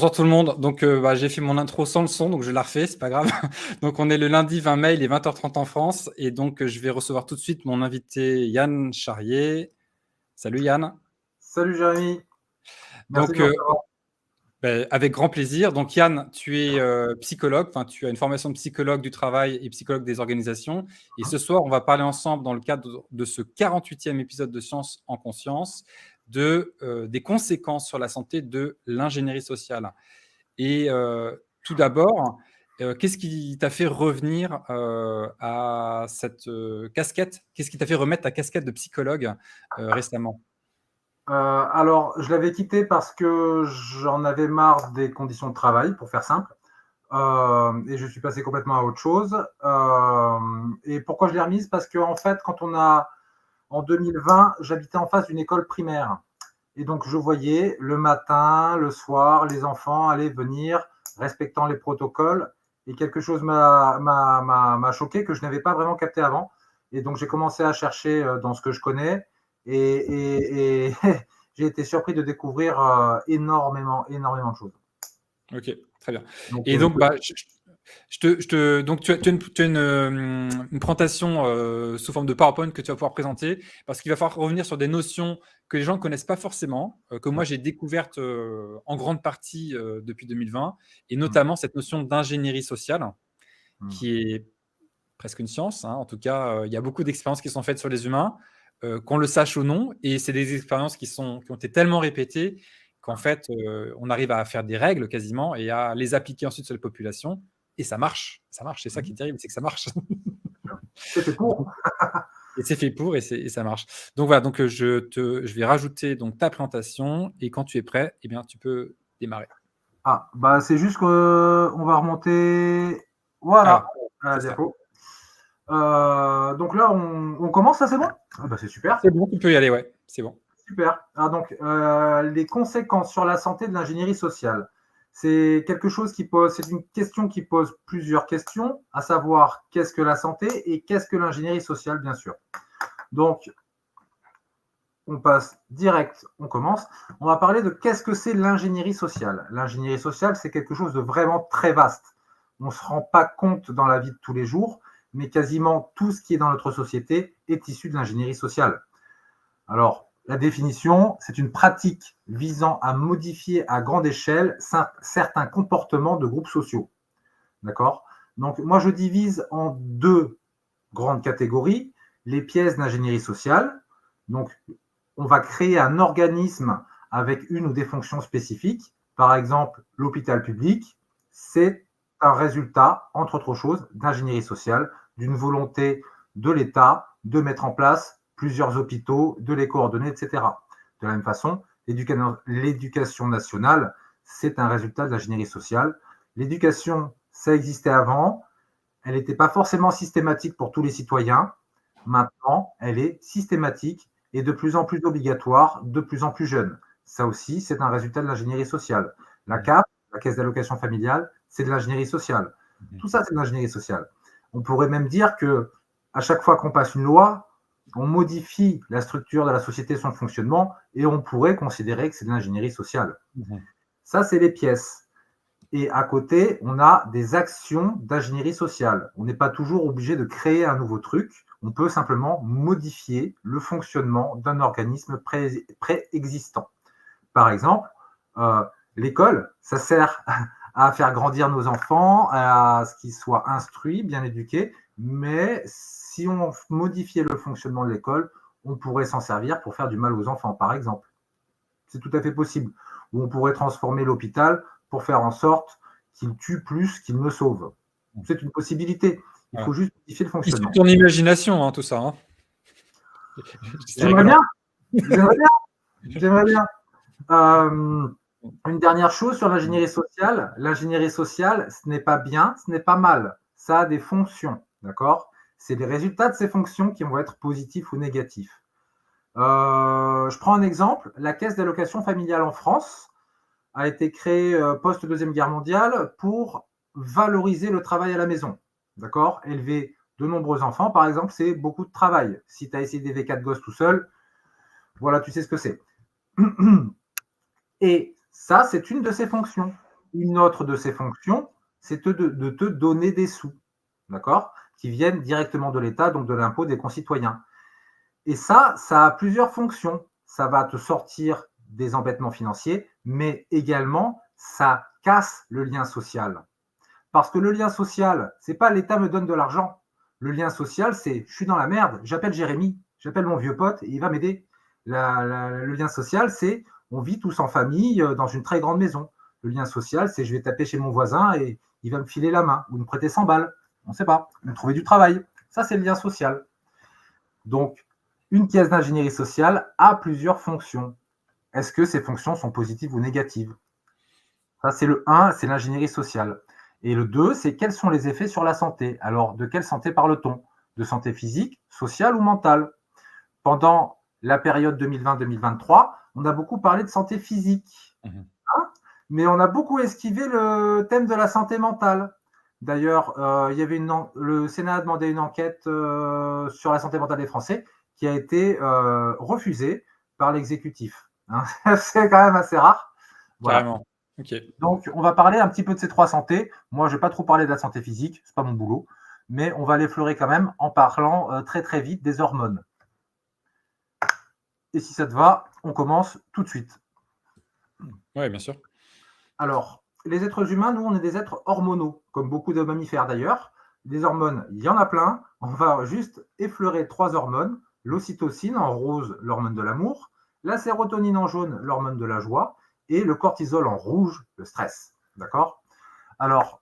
Bonjour tout le monde. Donc, j'ai fait mon intro sans le son, donc je la refais, c'est pas grave. Donc, on est le lundi 20 mai, il est 20h30 en France, et donc je vais recevoir tout de suite mon invité Yann Charrier. Salut Yann. Salut Jérémy, merci de Donc, me recevoir. avec grand plaisir. Donc Yann, tu es psychologue, enfin tu as une formation de psychologue du travail et psychologue des organisations. Et ce soir, on va parler ensemble dans le cadre de ce 48e épisode de Science en conscience des conséquences sur la santé de l'ingénierie sociale. Et tout d'abord, qu'est-ce qui t'a fait revenir à cette casquette? Qu'est-ce qui t'a fait remettre ta casquette de psychologue récemment? Alors, je l'avais quitté parce que j'en avais marre des conditions de travail, pour faire simple, et je suis passé complètement à autre chose. Et pourquoi je l'ai remise? Parce que en fait, en 2020, j'habitais en face d'une école primaire. Et donc, je voyais le matin, le soir, les enfants aller venir, respectant les protocoles. Et quelque chose m'a choqué que je n'avais pas vraiment capté avant. Et donc, j'ai commencé à chercher dans ce que je connais. Et j'ai été surpris de découvrir énormément de choses. Ok, très bien. Donc, Et donc, donc tu as une présentation sous forme de PowerPoint que tu vas pouvoir présenter, parce qu'il va falloir revenir sur des notions que les gens ne connaissent pas forcément, que moi j'ai découvertes en grande partie depuis 2020, et notamment cette notion d'ingénierie sociale, qui est presque une science, hein. En tout cas, il y a beaucoup d'expériences qui sont faites sur les humains, qu'on le sache ou non, et c'est des expériences qui ont été tellement répétées qu'en fait, on arrive à faire des règles quasiment et à les appliquer ensuite sur les populations, et ça marche. Ça marche, c'est ça qui est terrible, c'est que ça marche. c'est fait pour. Donc, et c'est fait pour, et ça marche. Donc voilà, donc je vais rajouter donc ta présentation, et quand tu es prêt, eh bien, tu peux démarrer. Ah, bah c'est juste qu'on va remonter. Voilà, Voilà, à la c'est ça. diapo. Donc là, on commence, ça c'est bon? Ah bah c'est super. C'est bon, tu peux y aller, ouais, c'est bon. Super. Alors donc, les conséquences sur la santé de l'ingénierie sociale. C'est quelque chose c'est une question qui pose plusieurs questions, à savoir qu'est-ce que la santé et qu'est-ce que l'ingénierie sociale, bien sûr. Donc, on passe direct, on commence. On va parler de qu'est-ce que c'est l'ingénierie sociale. L'ingénierie sociale, c'est quelque chose de vraiment très vaste. On ne se rend pas compte dans la vie de tous les jours, mais quasiment tout ce qui est dans notre société est issu de l'ingénierie sociale. Alors, la définition, c'est une pratique visant à modifier à grande échelle certains comportements de groupes sociaux. D'accord? Donc, moi, je divise en deux grandes catégories. Les pièces d'ingénierie sociale. Donc, on va créer un organisme avec une ou des fonctions spécifiques. Par exemple, l'hôpital public, c'est un résultat, entre autres choses, d'ingénierie sociale, d'une volonté de l'État de mettre en place plusieurs hôpitaux, de les coordonner, etc. De la même façon, l'éducation nationale, c'est un résultat de l'ingénierie sociale. L'éducation, ça existait avant, elle n'était pas forcément systématique pour tous les citoyens. Maintenant, elle est systématique et de plus en plus obligatoire, de plus en plus jeune. Ça aussi, c'est un résultat de l'ingénierie sociale. La CAF, la caisse d'allocation familiale, c'est de l'ingénierie sociale. Tout ça, c'est de l'ingénierie sociale. On pourrait même dire que à chaque fois qu'on passe une loi, on modifie la structure de la société, son fonctionnement, et on pourrait considérer que c'est de l'ingénierie sociale. Ça, c'est les pièces. Et à côté, on a des actions d'ingénierie sociale. On n'est pas toujours obligé de créer un nouveau truc. On peut simplement modifier le fonctionnement d'un organisme préexistant. Par exemple, l'école, ça sert à faire grandir nos enfants, à ce qu'ils soient instruits, bien éduqués, mais si on modifiait le fonctionnement de l'école, on pourrait s'en servir pour faire du mal aux enfants, par exemple. C'est tout à fait possible. Ou on pourrait transformer l'hôpital pour faire en sorte qu'il tue plus qu'il ne sauve. C'est une possibilité. Il faut juste modifier le Issu de fonctionnement. ton imagination, hein, tout ça. Hein. C'est J'aimerais rigolant. bien. J'aimerais bien. Une dernière chose sur l'ingénierie sociale. L'ingénierie sociale, ce n'est pas bien, ce n'est pas mal. Ça a des fonctions, d'accord? C'est les résultats de ces fonctions qui vont être positifs ou négatifs. Je prends un exemple. La caisse d'allocation familiale en France a été créée post-Deuxième Guerre mondiale pour valoriser le travail à la maison. D'accord? Élever de nombreux enfants, par exemple, c'est beaucoup de travail. Si tu as essayé d'élever 4 gosses tout seul, voilà, tu sais ce que c'est. Et ça, c'est une de ses fonctions. Une autre de ses fonctions, c'est de te donner des sous, d'accord, qui viennent directement de l'État, donc de l'impôt des concitoyens. Et ça a plusieurs fonctions. Ça va te sortir des embêtements financiers, mais également, ça casse le lien social. Parce que le lien social, c'est pas l'État me donne de l'argent. Le lien social, c'est je suis dans la merde, j'appelle Jérémy, j'appelle mon vieux pote et il va m'aider. Le lien social, c'est on vit tous en famille dans une très grande maison. Le lien social, c'est je vais taper chez mon voisin et il va me filer la main ou me prêter 100 balles. On ne sait pas, me trouver du travail. Ça, c'est le lien social. Donc, une pièce d'ingénierie sociale a plusieurs fonctions. Est-ce que ces fonctions sont positives ou négatives? Ça, c'est le 1, c'est l'ingénierie sociale. Et le 2, c'est quels sont les effets sur la santé. Alors, de quelle santé parle-t-on? De santé physique, sociale ou mentale? Pendant la période 2020-2023, on a beaucoup parlé de santé physique, hein, mais on a beaucoup esquivé le thème de la santé mentale. D'ailleurs, le Sénat a demandé une enquête sur la santé mentale des Français qui a été refusée par l'exécutif. Hein. C'est quand même assez rare. Voilà. Carrément. Ok. Donc, on va parler un petit peu de ces trois santé. Moi, je ne vais pas trop parler de la santé physique, ce n'est pas mon boulot, mais on va l'effleurer quand même en parlant très très vite des hormones. Et si ça te va, on commence tout de suite. Oui, bien sûr. Alors, les êtres humains, nous, on est des êtres hormonaux, comme beaucoup de mammifères d'ailleurs. Des hormones, il y en a plein. On va juste effleurer trois hormones. L'ocytocine en rose, l'hormone de l'amour. La sérotonine en jaune, l'hormone de la joie. Et le cortisol en rouge, le stress. D'accord? Alors,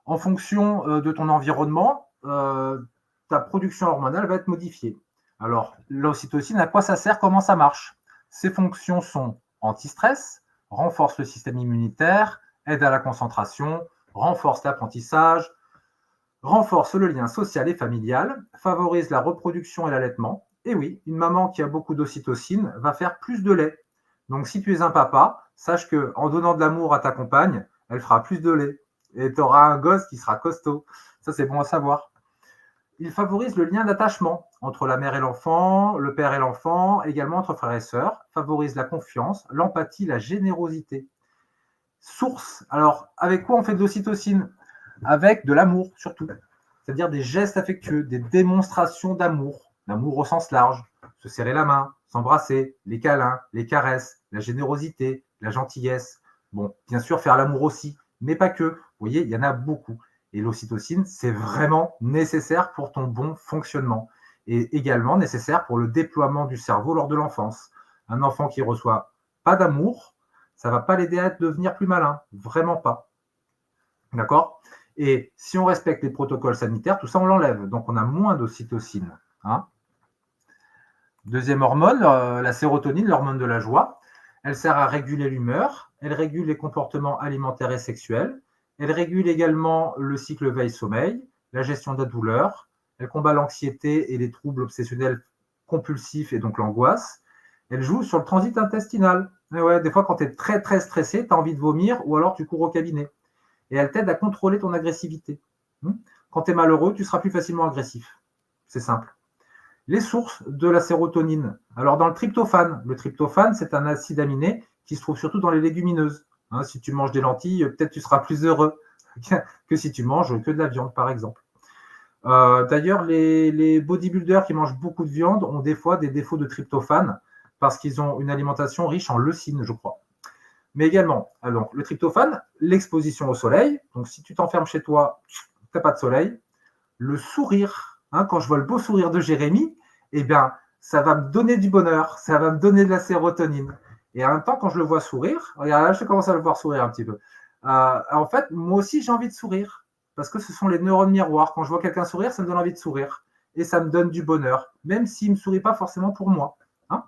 en fonction de ton environnement, ta production hormonale va être modifiée. Alors, l'ocytocine, à quoi ça sert? Comment ça marche? Ses fonctions sont anti-stress, renforce le système immunitaire, aide à la concentration, renforce l'apprentissage, renforce le lien social et familial, favorise la reproduction et l'allaitement. Et oui, une maman qui a beaucoup d'ocytocine va faire plus de lait. Donc, si tu es un papa, sache qu'en donnant de l'amour à ta compagne, elle fera plus de lait. Et tu auras un gosse qui sera costaud. Ça, c'est bon à savoir. Il favorise le lien d'attachement entre la mère et l'enfant, le père et l'enfant, également entre frères et sœurs, favorise la confiance, l'empathie, la générosité. Source, alors avec quoi on fait de l'ocytocine? Avec de l'amour surtout, c'est-à-dire des gestes affectueux, des démonstrations d'amour, l'amour au sens large, se serrer la main, s'embrasser, les câlins, les caresses, la générosité, la gentillesse. Bon, bien sûr faire l'amour aussi, mais pas que. Vous voyez, il y en a beaucoup. Et l'ocytocine, c'est vraiment nécessaire pour ton bon fonctionnement et également nécessaire pour le déploiement du cerveau lors de l'enfance. Un enfant qui reçoit pas d'amour, ça ne va pas l'aider à devenir plus malin, vraiment pas. D'accord? Et si on respecte les protocoles sanitaires, tout ça, on l'enlève. Donc, on a moins d'ocytocine. Hein. Deuxième hormone, la sérotonine, l'hormone de la joie. Elle sert à réguler l'humeur, elle régule les comportements alimentaires et sexuels, elle régule également le cycle veille-sommeil, la gestion de la douleur, elle combat l'anxiété et les troubles obsessionnels compulsifs et donc l'angoisse. Elle joue sur le transit intestinal. Et ouais, des fois, quand tu es très très stressé, tu as envie de vomir ou alors tu cours au cabinet. Et elle t'aide à contrôler ton agressivité. Quand tu es malheureux, tu seras plus facilement agressif. C'est simple. Les sources de la sérotonine. Alors, dans le tryptophane, c'est un acide aminé qui se trouve surtout dans les légumineuses. Hein, si tu manges des lentilles, peut-être tu seras plus heureux que si tu manges que de la viande, par exemple. D'ailleurs, les bodybuilders qui mangent beaucoup de viande ont des fois des défauts de tryptophane parce qu'ils ont une alimentation riche en leucine, je crois. Mais également, alors, le tryptophane, l'exposition au soleil. Donc, si tu t'enfermes chez toi, tu n'as pas de soleil. Le sourire. Hein, quand je vois le beau sourire de Jérémy, eh bien, ça va me donner du bonheur, ça va me donner de la sérotonine. Et en même temps, quand je le vois sourire, regarde là, je commence à le voir sourire un petit peu. En fait, moi aussi, j'ai envie de sourire. Parce que ce sont les neurones miroirs. Quand je vois quelqu'un sourire, ça me donne envie de sourire. Et ça me donne du bonheur, même s'il ne me sourit pas forcément pour moi. Hein.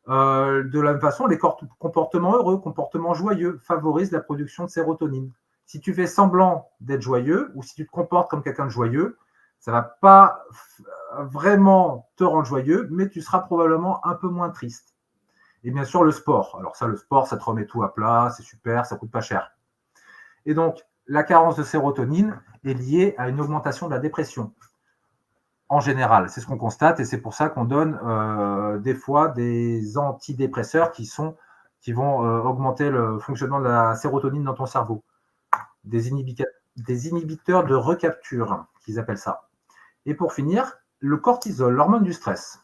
De la même façon, les comportements heureux, comportements joyeux favorisent la production de sérotonine. Si tu fais semblant d'être joyeux ou si tu te comportes comme quelqu'un de joyeux, ça ne va pas vraiment te rendre joyeux, mais tu seras probablement un peu moins triste. Et bien sûr, le sport. Alors ça, le sport, ça te remet tout à plat, c'est super, ça ne coûte pas cher. Et donc, la carence de sérotonine est liée à une augmentation de la dépression. En général, c'est ce qu'on constate et c'est pour ça qu'on donne des fois des antidépresseurs qui qui vont augmenter le fonctionnement de la sérotonine dans ton cerveau. Des inhibiteurs de recapture, qu'ils appellent ça. Et pour finir, le cortisol, l'hormone du stress.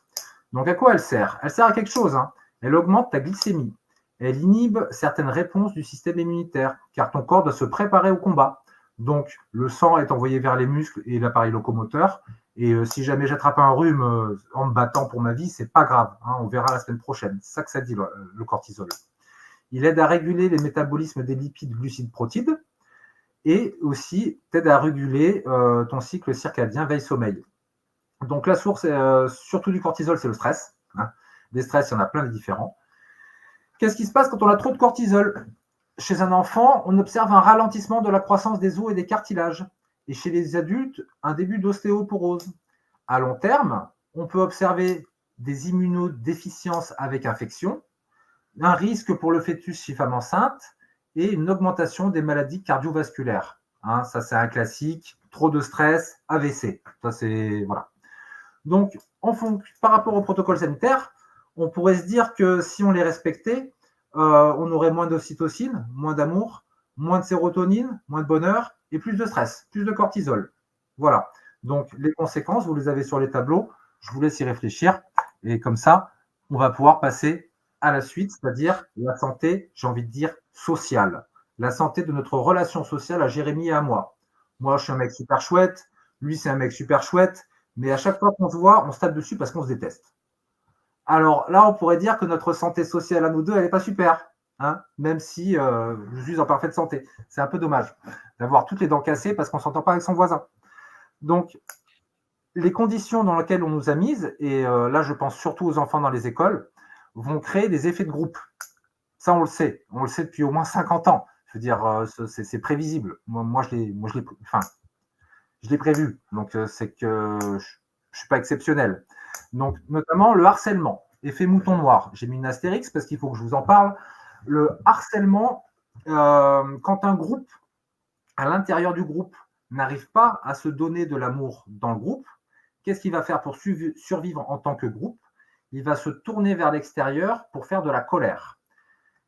Donc à quoi elle sert? Elle sert à quelque chose. Hein. Elle augmente ta glycémie. Elle inhibe certaines réponses du système immunitaire, car ton corps doit se préparer au combat. Donc le sang est envoyé vers les muscles et l'appareil locomoteur. Et si jamais j'attrape un rhume en me battant pour ma vie, c'est pas grave. Hein, on verra la semaine prochaine. C'est ça que ça dit, le cortisol. Il aide à réguler les métabolismes des lipides, glucides, protides. Et aussi t'aide à réguler ton cycle circadien veille-sommeil. Donc la source, surtout du cortisol, c'est le stress. Hein. Des stress, il y en a plein de différents. Qu'est-ce qui se passe quand on a trop de cortisol? Chez un enfant, on observe un ralentissement de la croissance des os et des cartilages. Et chez les adultes, un début d'ostéoporose. À long terme, on peut observer des immunodéficiences avec infection, un risque pour le fœtus chez femme enceinte, et une augmentation des maladies cardiovasculaires. Hein, ça, c'est un classique. Trop de stress, AVC. Ça, c'est voilà. Donc, par rapport au protocole sanitaire, on pourrait se dire que si on les respectait, on aurait moins d'ocytocine, moins d'amour, moins de sérotonine, moins de bonheur et plus de stress, plus de cortisol. Voilà. Donc, les conséquences, vous les avez sur les tableaux. Je vous laisse y réfléchir. Et comme ça, on va pouvoir passer à la suite, c'est-à-dire la santé, j'ai envie de dire, sociale. La santé de notre relation sociale à Jérémy et à moi. Moi, je suis un mec super chouette. Lui, c'est un mec super chouette. Mais à chaque fois qu'on se voit, on se tape dessus parce qu'on se déteste. Alors là, on pourrait dire que notre santé sociale à nous deux, elle n'est pas super. Hein, même si je suis en parfaite santé. C'est un peu dommage d'avoir toutes les dents cassées parce qu'on ne s'entend pas avec son voisin. Donc, les conditions dans lesquelles on nous a mises, et là, je pense surtout aux enfants dans les écoles, vont créer des effets de groupe. Ça, on le sait. On le sait depuis au moins 50 ans. Je veux dire, c'est prévisible. Moi, je l'ai prévu. Donc, c'est que je ne suis pas exceptionnel. Donc, notamment le harcèlement, effet mouton noir. J'ai mis une astérix parce qu'il faut que je vous en parle. Le harcèlement, quand un groupe, à l'intérieur du groupe, n'arrive pas à se donner de l'amour dans le groupe, qu'est-ce qu'il va faire pour survivre en tant que groupe? Il va se tourner vers l'extérieur pour faire de la colère.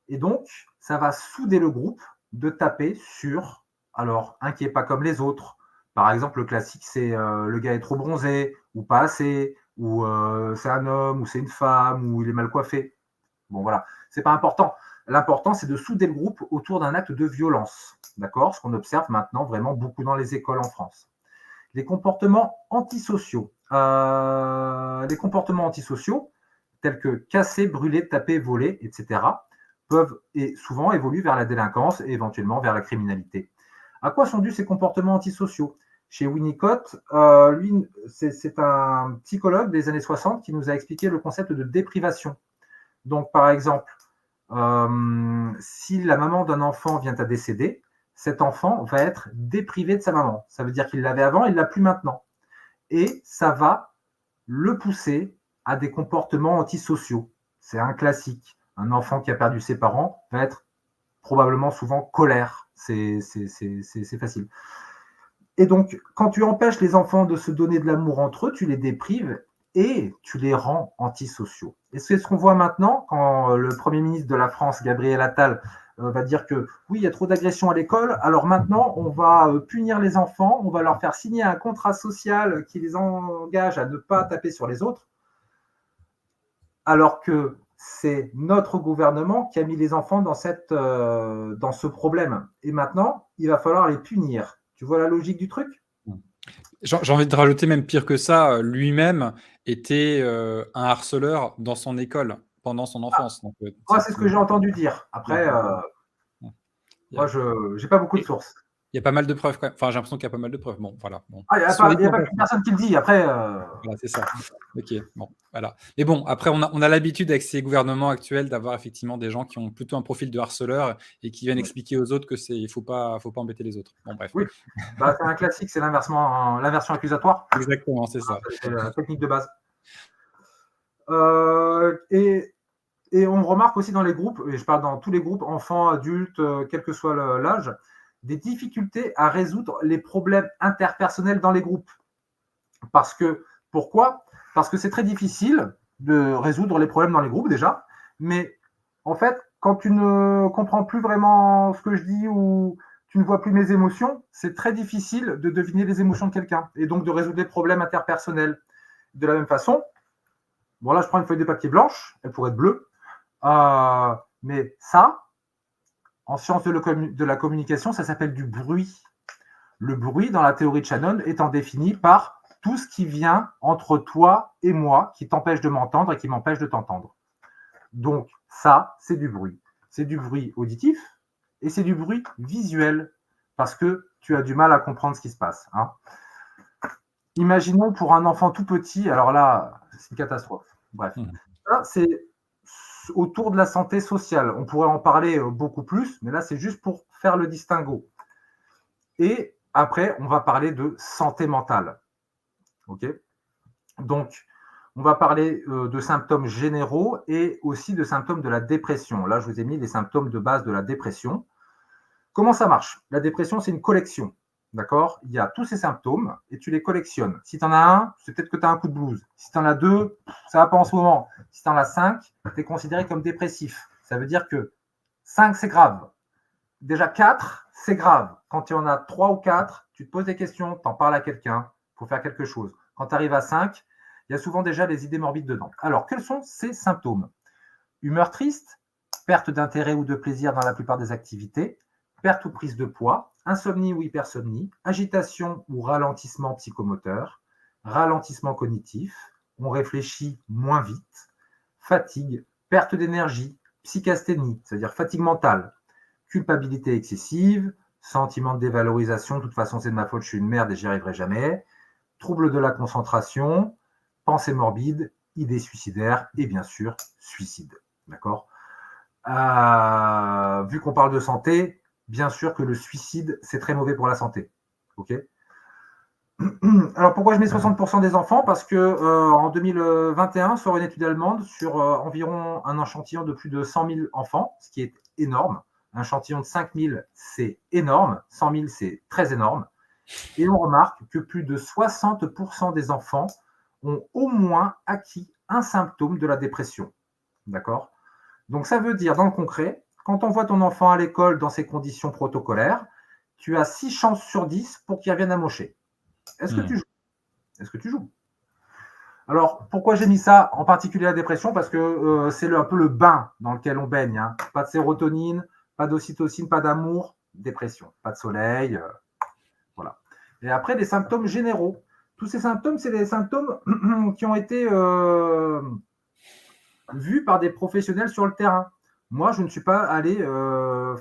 Et donc, ça va souder le groupe de taper sur, alors, un qui n'est pas comme les autres. Par exemple, le classique, c'est le gars est trop bronzé, ou pas assez, ou c'est un homme, ou c'est une femme, ou il est mal coiffé. Bon, voilà, c'est pas important. L'important, c'est de souder le groupe autour d'un acte de violence. D'accord? Ce qu'on observe maintenant vraiment beaucoup dans les écoles en France. Les comportements antisociaux. Les comportements antisociaux, tels que casser, brûler, taper, voler, etc., peuvent et souvent évoluer vers la délinquance et éventuellement vers la criminalité. À quoi sont dus ces comportements antisociaux? Chez Winnicott, lui, c'est un psychologue des années 60 qui nous a expliqué le concept de déprivation. Donc, par exemple, si la maman d'un enfant vient à décéder, cet enfant va être déprivé de sa maman. Ça veut dire qu'il l'avait avant, il ne l'a plus maintenant. Et ça va le pousser à des comportements antisociaux. C'est un classique. Un enfant qui a perdu ses parents va être probablement souvent colère. C'est facile. Et donc, quand tu empêches les enfants de se donner de l'amour entre eux, tu les déprives et tu les rends antisociaux. Et c'est ce qu'on voit maintenant quand le Premier ministre de la France, Gabriel Attal, va dire que oui, il y a trop d'agressions à l'école, alors maintenant, on va punir les enfants, on va leur faire signer un contrat social qui les engage à ne pas taper sur les autres, alors que c'est notre gouvernement qui a mis les enfants dans ce problème. Et maintenant, il va falloir les punir. Tu vois la logique du truc? J'ai envie de rajouter même pire que ça, lui-même était un harceleur dans son école pendant son enfance. Donc, Moi, c'est ce que j'ai entendu dire. Après, moi, je n'ai pas beaucoup de sources. Il y a pas mal de preuves quand même. Enfin, j'ai l'impression qu'il y a pas mal de preuves. Bon, voilà. Bon. Il n'y a pas qu'une personne qui le dit. Après. Voilà, c'est ça. Ok, bon, voilà. Mais bon, après, on a l'habitude avec ces gouvernements actuels d'avoir effectivement des gens qui ont plutôt un profil de harceleur et qui viennent expliquer aux autres que il faut pas embêter les autres. Bon, bref. Oui, c'est un classique, c'est l'inversion accusatoire. Exactement, c'est ça. C'est la technique de base. Et on remarque aussi dans les groupes, et je parle dans tous les groupes, enfants, adultes, quel que soit l'âge, des difficultés à résoudre les problèmes interpersonnels dans les groupes. Pourquoi? Parce que c'est très difficile de résoudre les problèmes dans les groupes déjà, mais en fait, quand tu ne comprends plus vraiment ce que je dis ou tu ne vois plus mes émotions, c'est très difficile de deviner les émotions de quelqu'un et donc de résoudre des problèmes interpersonnels. De la même façon, bon là, je prends une feuille de papier blanche, elle pourrait être bleue, mais ça, en sciences de la communication, ça s'appelle du bruit. Le bruit, dans la théorie de Shannon, étant défini par tout ce qui vient entre toi et moi, qui t'empêche de m'entendre et qui m'empêche de t'entendre. Donc, ça, c'est du bruit. C'est du bruit auditif et c'est du bruit visuel, parce que tu as du mal à comprendre ce qui se passe. Hein. Imaginons pour un enfant tout petit, alors là, c'est une catastrophe. Bref, là, c'est autour de la santé sociale. On pourrait en parler beaucoup plus, mais là, c'est juste pour faire le distinguo. Et après, on va parler de santé mentale. OK ? Donc, on va parler de symptômes généraux et aussi de symptômes de la dépression. Là, je vous ai mis les symptômes de base de la dépression. Comment ça marche ? La dépression, c'est une collection. D'accord ? Il y a tous ces symptômes et tu les collectionnes. Si tu en as un, c'est peut-être que tu as un coup de blues. Si tu en as deux, ça ne va pas en ce moment. Si tu en as 5, tu es considéré comme dépressif. Ça veut dire que 5, c'est grave. Déjà 4, c'est grave. Quand tu en as 3 ou 4, tu te poses des questions, tu en parles à quelqu'un, il faut faire quelque chose. Quand tu arrives à 5, il y a souvent déjà des idées morbides dedans. Alors, quels sont ces symptômes ? Humeur triste, perte d'intérêt ou de plaisir dans la plupart des activités, perte ou prise de poids, insomnie ou hypersomnie, agitation ou ralentissement psychomoteur, ralentissement cognitif, on réfléchit moins vite, fatigue, perte d'énergie, psychasthénie, c'est-à-dire fatigue mentale, culpabilité excessive, sentiment de dévalorisation, de toute façon c'est de ma faute, je suis une merde et j'y arriverai jamais, trouble de la concentration, pensée morbide, idées suicidaires et bien sûr suicide. D'accord ? Vu qu'on parle de santé, bien sûr que le suicide, c'est très mauvais pour la santé. OK ? Alors pourquoi je mets 60% des enfants ? Parce que en 2021, sur une étude allemande, sur environ un échantillon de plus de 100 000 enfants, ce qui est énorme. Un échantillon de 5 000, c'est énorme. 100 000, c'est très énorme. Et on remarque que plus de 60% des enfants ont au moins acquis un symptôme de la dépression. D'accord ? Donc ça veut dire, dans le concret, quand on voit ton enfant à l'école dans ces conditions protocolaires, tu as 6 chances sur 10 pour qu'il revienne amocher. Est-ce que tu joues ? Est-ce que tu joues ? Alors, pourquoi j'ai mis ça, en particulier la dépression ? Parce que c'est un peu le bain dans lequel on baigne. Hein. Pas de sérotonine, pas d'ocytocine, pas d'amour, dépression. Pas de soleil, voilà. Et après, des symptômes généraux. Tous ces symptômes, c'est des symptômes qui ont été vus par des professionnels sur le terrain. Moi, je ne suis pas allé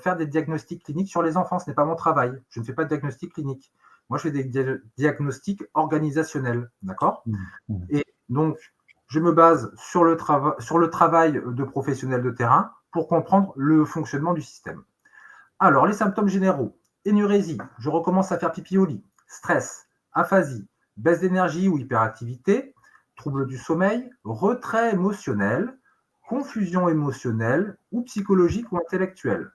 faire des diagnostics cliniques sur les enfants. Ce n'est pas mon travail. Je ne fais pas de diagnostic clinique. Moi, je fais des diagnostics organisationnels. D'accord ? Et donc, je me base sur le travail de professionnels de terrain pour comprendre le fonctionnement du système. Alors, les symptômes généraux. Énurésie, je recommence à faire pipi au lit. Stress, aphasie, baisse d'énergie ou hyperactivité, trouble du sommeil, retrait émotionnel, confusion émotionnelle ou psychologique ou intellectuelle,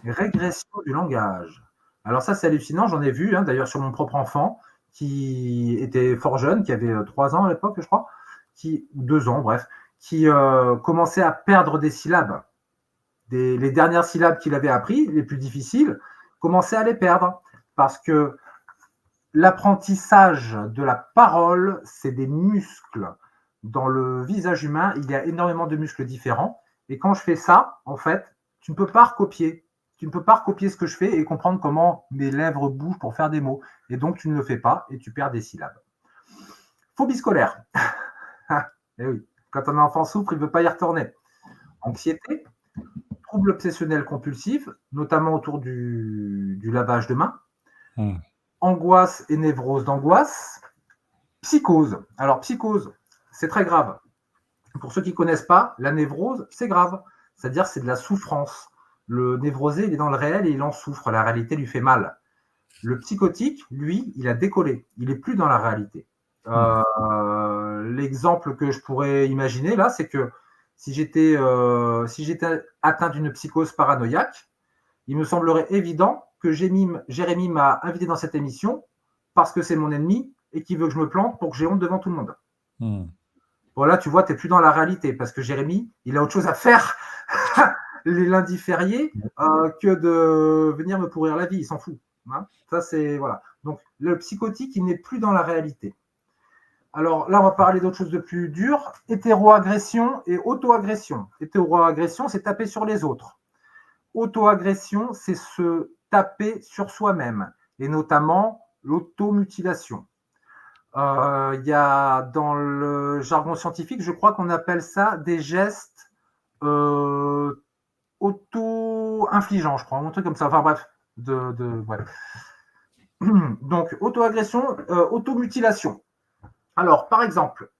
régression du langage. Alors ça, c'est hallucinant, j'en ai vu, hein, d'ailleurs sur mon propre enfant, qui était fort jeune, qui avait 3 ans à l'époque, je crois, ou 2 ans, bref, qui commençait à perdre des syllabes. Les dernières syllabes qu'il avait apprises, les plus difficiles, commençait à les perdre. Parce que l'apprentissage de la parole, c'est des muscles. Dans le visage humain, il y a énormément de muscles différents. Et quand je fais ça, en fait, tu ne peux pas recopier. Tu ne peux pas recopier ce que je fais et comprendre comment mes lèvres bougent pour faire des mots. Et donc, tu ne le fais pas et tu perds des syllabes. Phobie scolaire. Eh oui, quand un enfant souffre, il ne veut pas y retourner. Anxiété, trouble obsessionnel compulsif, notamment autour du lavage de mains. Angoisse et névrose d'angoisse. Psychose. Alors, psychose, c'est très grave. Pour ceux qui ne connaissent pas, la névrose, c'est grave. C'est-à-dire c'est de la souffrance. Le névrosé, il est dans le réel et il en souffre. La réalité lui fait mal. Le psychotique, lui, il a décollé. Il n'est plus dans la réalité. L'exemple que je pourrais imaginer, là, c'est que si j'étais atteint d'une psychose paranoïaque, il me semblerait évident que Jérémy m'a invité dans cette émission parce que c'est mon ennemi et qu'il veut que je me plante pour que j'ai honte devant tout le monde. Bon, là, tu vois, tu n'es plus dans la réalité parce que Jérémy, il a autre chose à faire les lundis fériés que de venir me pourrir la vie. Il s'en fout. Hein. Ça, c'est voilà. Donc, le psychotique, il n'est plus dans la réalité. Alors là, on va parler d'autre chose de plus dur. Hétéroagression et auto-agression. Hétéroagression, c'est taper sur les autres. Auto-agression, c'est se taper sur soi-même, et notamment l'automutilation. Il y a dans le jargon scientifique, je crois qu'on appelle ça des gestes auto-infligeants, je crois, un truc comme ça. Enfin bref, bref. Donc, auto-agression, automutilation. Alors, par exemple,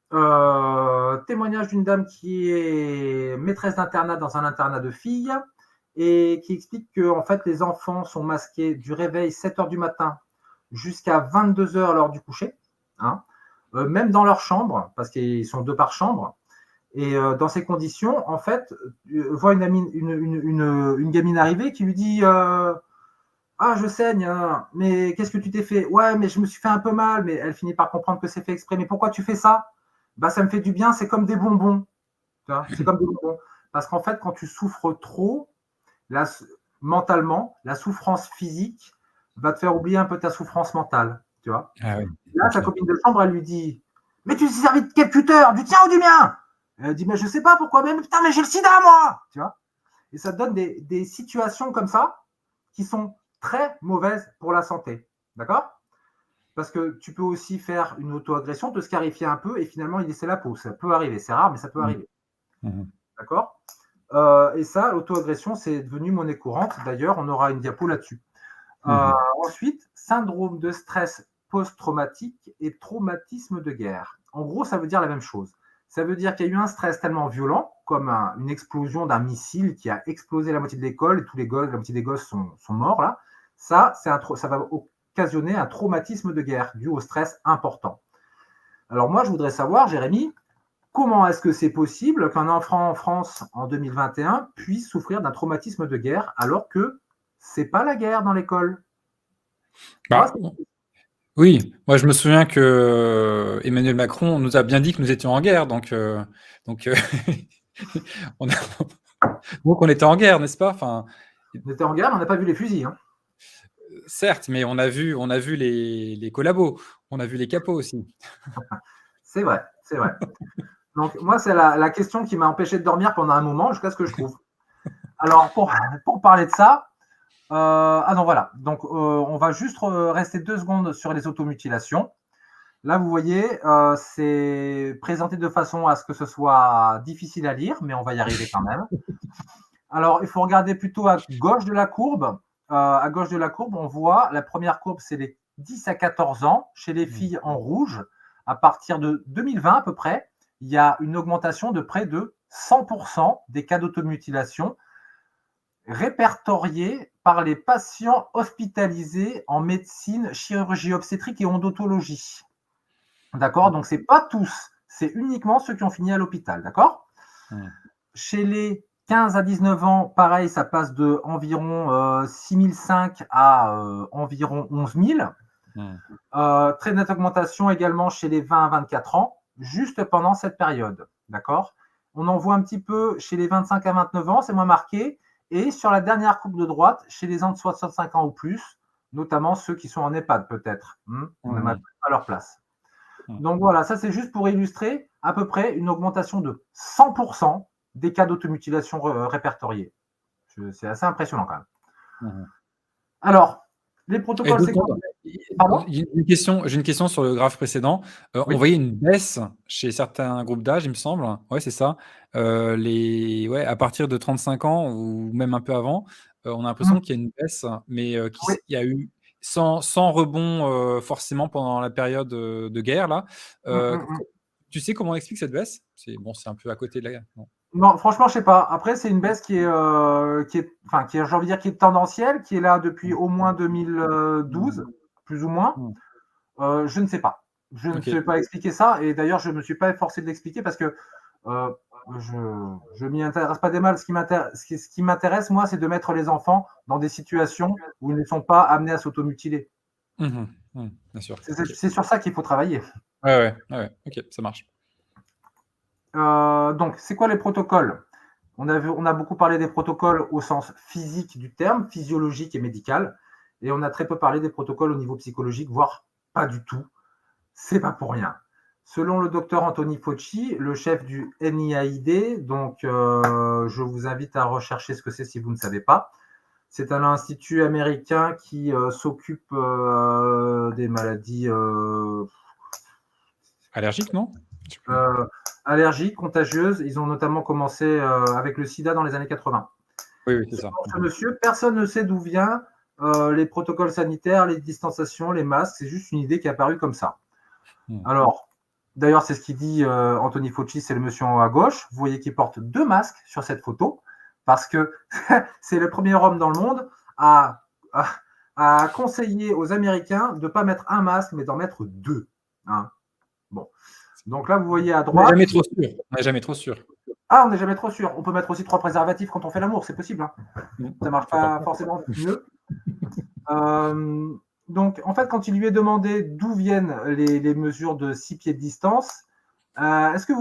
témoignage d'une dame qui est maîtresse d'internat dans un internat de filles et qui explique que en fait, les enfants sont masqués du réveil 7 heures du matin jusqu'à 22 heures l'heure du coucher, hein, même dans leur chambre, parce qu'ils sont 2 par chambre. Et dans ces conditions, en fait, voit une gamine arriver qui lui dit ah, je saigne, hein, mais qu'est-ce que tu t'es fait? Ouais, mais je me suis fait un peu mal, mais elle finit par comprendre que c'est fait exprès. Mais pourquoi tu fais ça? Bah, ça me fait du bien, c'est comme des bonbons. C'est comme des bonbons. Parce qu'en fait, quand tu souffres trop, mentalement, la souffrance physique va te faire oublier un peu ta souffrance mentale. Tu vois. Ah oui. Là, sa copine de chambre, elle lui dit mais tu t'es servi de quel cutter? Du tien ou du mien? Elle dit mais je sais pas pourquoi, mais putain, mais j'ai le sida, moi. Tu vois. Et ça te donne des situations comme ça qui sont très mauvaise pour la santé. D'accord? Parce que tu peux aussi faire une auto-agression, te scarifier un peu et finalement y laisser la peau. Ça peut arriver. C'est rare, mais ça peut arriver. D'accord? Et ça, l'auto-agression, c'est devenu monnaie courante. D'ailleurs, on aura une diapo là-dessus. Ensuite, syndrome de stress post-traumatique et traumatisme de guerre. En gros, ça veut dire la même chose. Ça veut dire qu'il y a eu un stress tellement violent, comme une explosion d'un missile qui a explosé la moitié de l'école et tous les gosses, la moitié des gosses sont morts là. Ça va occasionner un traumatisme de guerre dû au stress important. Alors moi, je voudrais savoir, Jérémy, comment est-ce que c'est possible qu'un enfant en France en 2021 puisse souffrir d'un traumatisme de guerre alors que c'est pas la guerre dans l'école? Bah, oui, moi je me souviens que Emmanuel Macron nous a bien dit que nous étions en guerre, donc on a... donc on était en guerre, n'est-ce pas? Enfin, on était en guerre, mais on n'a pas vu les fusils. Hein. Certes, mais on a vu les collabos, on a vu les capots aussi. C'est vrai, c'est vrai. Donc moi, c'est la question qui m'a empêché de dormir pendant un moment jusqu'à ce que je trouve. Alors, pour parler de ça, non, voilà. Donc, on va juste rester 2 secondes sur les automutilations. Là, vous voyez, c'est présenté de façon à ce que ce soit difficile à lire, mais on va y arriver quand même. Alors, il faut regarder plutôt à gauche de la courbe. À gauche de la courbe, on voit la première courbe, c'est les 10 à 14 ans. Chez les filles en rouge, à partir de 2020 à peu près, il y a une augmentation de près de 100% des cas d'automutilation répertoriés par les patients hospitalisés en médecine, chirurgie obstétrique et odontologie. D'accord? Donc, ce n'est pas tous, c'est uniquement ceux qui ont fini à l'hôpital. D'accord? Chez les 15 à 19 ans, pareil, ça passe de environ 6 500 à environ 11 000. Très nette augmentation également chez les 20 à 24 ans, juste pendant cette période. D'accord? On en voit un petit peu chez les 25 à 29 ans, c'est moins marqué. Et sur la dernière courbe de droite, chez les gens de 65 ans ou plus, notamment ceux qui sont en EHPAD peut-être. On aimerait pas leur place. Donc voilà, ça c'est juste pour illustrer à peu près une augmentation de 100% des cas d'automutilation répertoriés. C'est assez impressionnant quand même. Alors, les protocoles séquentiels. J'ai une question sur le graphe précédent. On voyait une baisse chez certains groupes d'âge, il me semble. Ouais, c'est ça. À partir de 35 ans ou même un peu avant, on a l'impression qu'il y a une baisse, mais il y a eu sans rebond forcément pendant la période de guerre là. Tu sais comment on explique cette baisse? C'est un peu à côté de la guerre. Non, franchement, je sais pas. Après, c'est une baisse qui est j'ai envie de dire, qui est tendancielle, qui est là depuis au moins 2012, plus ou moins. Je ne sais pas. Je ne sais pas expliquer ça. Et d'ailleurs, je ne me suis pas efforcé de l'expliquer parce que je m'y intéresse pas des mal. Ce qui m'intéresse, moi, c'est de mettre les enfants dans des situations où ils ne sont pas amenés à s'automutiler. Bien sûr. C'est sur ça qu'il faut travailler. Ouais. Ok, ça marche. Donc, c'est quoi les protocoles? On a beaucoup parlé des protocoles au sens physique du terme, physiologique et médical, et on a très peu parlé des protocoles au niveau psychologique, voire pas du tout. C'est pas pour rien. Selon le docteur Anthony Fauci, le chef du NIAID, donc je vous invite à rechercher ce que c'est si vous ne savez pas. C'est un institut américain qui s'occupe des maladies Allergique, non? allergiques, contagieuses. Ils ont notamment commencé avec le sida dans les années 80. Oui, c'est ça. Pour ce monsieur, personne ne sait d'où viennent les protocoles sanitaires, les distanciations, les masques. C'est juste une idée qui est apparue comme ça. Alors, d'ailleurs, c'est ce qu'il dit Anthony Fauci, c'est le monsieur en haut à gauche. Vous voyez qu'il porte 2 masques sur cette photo parce que c'est le premier homme dans le monde à conseiller aux Américains de ne pas mettre un masque, mais d'en mettre 2. Hein. Bon. Donc là, vous voyez à droite. On n'est jamais trop sûr. On n'est jamais trop sûr. Ah, on n'est jamais trop sûr. On peut mettre aussi 3 préservatifs quand on fait l'amour, c'est possible. Hein. Ça ne marche pas forcément mieux. Donc, en fait, quand il lui est demandé d'où viennent les mesures de 6 pieds de distance, est-ce que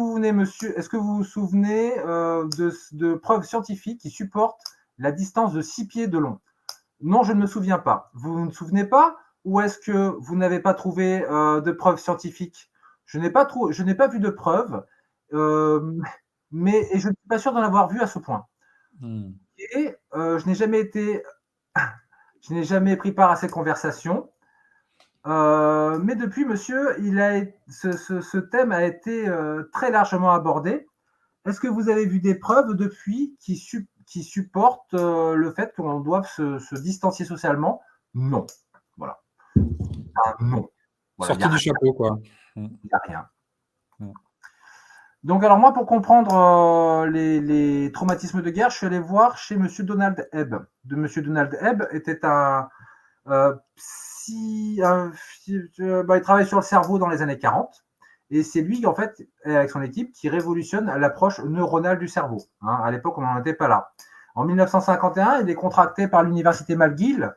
vous vous souvenez de preuves scientifiques qui supportent la distance de 6 pieds de long? Non, je ne me souviens pas. Vous ne vous souvenez pas? Ou est-ce que vous n'avez pas trouvé de preuves scientifiques? Je n'ai pas vu de preuves, mais je ne suis pas sûr d'en avoir vu à ce point. Et je n'ai jamais pris part à ces conversations. Mais depuis, monsieur, ce thème a été très largement abordé. Est-ce que vous avez vu des preuves depuis qui supportent le fait qu'on doive se distancier socialement? Non. Voilà. Non. Voilà, sorti du chapeau, quoi. Il n'y a rien. Donc, alors moi, pour comprendre les traumatismes de guerre, je suis allé voir chez monsieur Donald Hebb. Monsieur Donald Hebb était il travaille sur le cerveau dans les années 40. Et c'est lui, en fait, avec son équipe, qui révolutionne l'approche neuronale du cerveau. Hein, à l'époque, on n'en était pas là. En 1951, il est contracté par l'université McGill,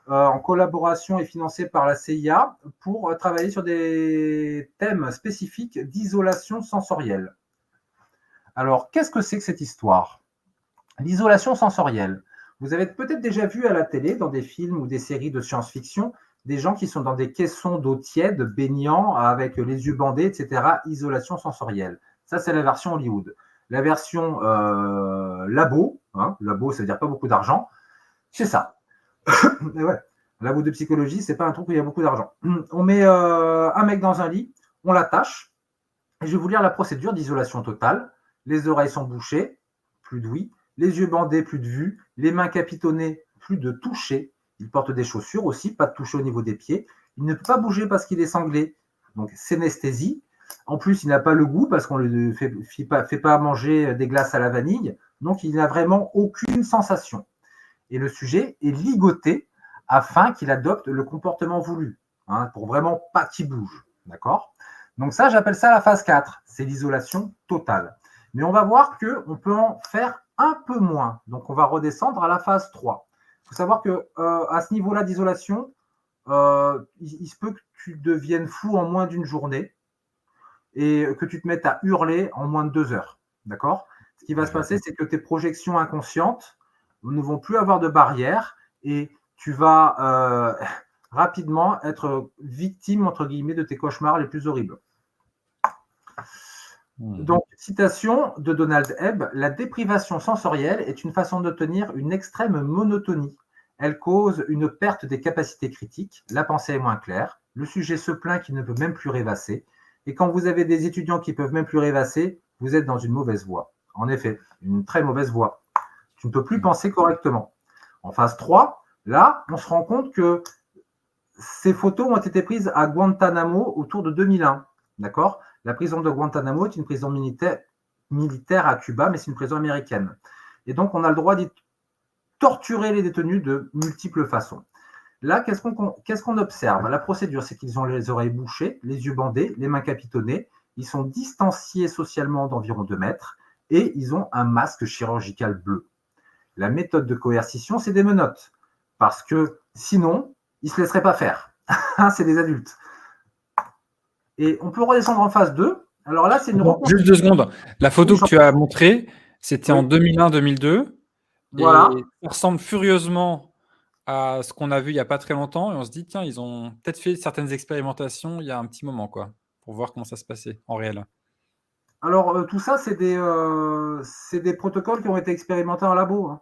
en collaboration et financé par la CIA, pour travailler sur des thèmes spécifiques d'isolation sensorielle. Alors, qu'est-ce que c'est que cette histoire? L'isolation sensorielle. Vous avez peut-être déjà vu à la télé, dans des films ou des séries de science-fiction, des gens qui sont dans des caissons d'eau tiède, baignant, avec les yeux bandés, etc. Isolation sensorielle. Ça, c'est la version Hollywood. La version labo, labo, ça veut dire pas beaucoup d'argent, c'est ça. Et ouais, labo de psychologie, c'est pas un truc où il y a beaucoup d'argent. On met un mec dans un lit, on l'attache, et je vais vous lire la procédure d'isolation totale. Les oreilles sont bouchées, plus d'ouïe, les yeux bandés, plus de vue, les mains capitonnées, plus de toucher. Il porte des chaussures aussi, pas de toucher au niveau des pieds. Il ne peut pas bouger parce qu'il est sanglé, donc synesthésie. En plus, il n'a pas le goût parce qu'on ne fait pas manger des glaces à la vanille, donc il n'a vraiment aucune sensation. Et le sujet est ligoté afin qu'il adopte le comportement voulu, pour vraiment pas qu'il bouge. D'accord? Donc ça, j'appelle ça la phase 4, c'est l'isolation totale. Mais on va voir qu'on peut en faire un peu moins. Donc on va redescendre à la phase 3. Il faut savoir qu'à ce niveau-là d'isolation, il se peut que tu deviennes fou en moins d'une journée et que tu te mettes à hurler en moins de 2 heures. D'accord? Ce qui va se passer, c'est que tes projections inconscientes ne vont plus avoir de barrière et tu vas rapidement être victime, entre guillemets, de tes cauchemars les plus horribles. Donc, citation de Donald Hebb, la déprivation sensorielle est une façon d'obtenir une extrême monotonie. Elle cause une perte des capacités critiques, la pensée est moins claire, le sujet se plaint qu'il ne peut même plus rêvasser, et quand vous avez des étudiants qui ne peuvent même plus rêvasser, vous êtes dans une mauvaise voie. En effet, une très mauvaise voie. Tu ne peux plus penser correctement. En phase 3, là, on se rend compte que ces photos ont été prises à Guantanamo autour de 2001. D'accord? La prison de Guantanamo est une prison militaire à Cuba, mais c'est une prison américaine. Et donc, on a le droit d'y torturer les détenus de multiples façons. Là, qu'est-ce qu'on observe? La procédure, c'est qu'ils ont les oreilles bouchées, les yeux bandés, les mains capitonnées, ils sont distanciés socialement d'environ 2 mètres et ils ont un masque chirurgical bleu. La méthode de coercition, c'est des menottes, parce que sinon, ils ne se laisseraient pas faire. C'est des adultes. Et on peut redescendre en phase 2. Alors là, c'est une... Juste 2 secondes. La photo que tu as montrée, C'était Oui, en 2001-2002 voilà. et ça ressemble furieusement à ce qu'on a vu il y a pas très longtemps et on se dit: «Tiens, ils ont peut-être fait certaines expérimentations il y a un petit moment, quoi», pour voir comment ça se passait en réel. Alors, tout ça, c'est des protocoles qui ont été expérimentés en labo, hein.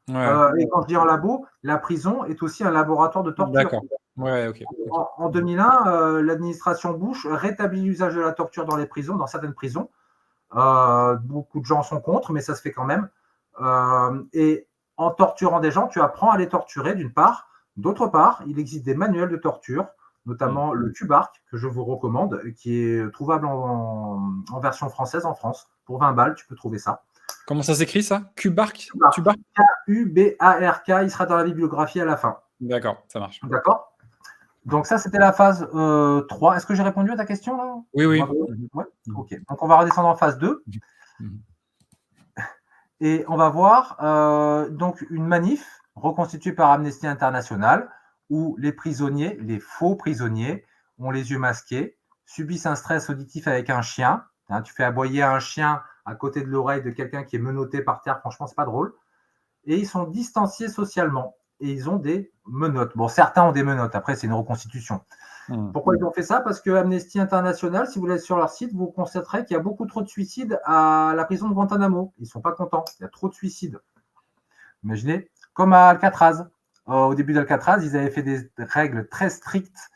Ouais, Et quand je dis en labo, la prison est aussi un laboratoire de torture. d'accord. Ouais, OK, OK. En 2001, l'administration Bush rétablit l'usage de la torture dans les prisons, dans certaines prisons. Beaucoup de gens sont contre, mais ça se fait quand même. Et en torturant des gens, tu apprends à les torturer, d'une part. D'autre part, il existe des manuels de torture, Mmh. notamment le QBARC, que je vous recommande, qui est trouvable en version française en France. Pour 20 balles, tu peux trouver ça. Comment ça s'écrit ça? Kubark? QBARC, Tubark? Kubark, il sera dans la bibliographie à la fin. D'accord, ça marche. D'accord. Donc ça, c'était la phase 3. Est-ce que j'ai répondu à ta question là? Oui, oui. Mmh Ouais. mh. Mmh. Ok. Donc on va redescendre en phase 2 Mmh. Mmh. et on va voir donc une manif reconstituée par Amnesty International où les prisonniers, les faux prisonniers, ont les yeux masqués, subissent un stress auditif avec un chien. Hein, tu fais aboyer un chien à côté de l'oreille de quelqu'un qui est menotté par terre, franchement, c'est pas drôle. Et ils sont distanciés socialement et ils ont des menottes. Bon, certains ont des menottes, après, c'est une reconstitution. Mmh. Pourquoi ils ont fait ça? Parce que Amnesty International, si vous allez sur leur site, vous constaterez qu'il y a beaucoup trop de suicides à la prison de Guantanamo. Ils ne sont pas contents. Il y a trop de suicides. Imaginez, comme à Alcatraz. Au début d'Alcatraz, ils avaient fait des règles très strictes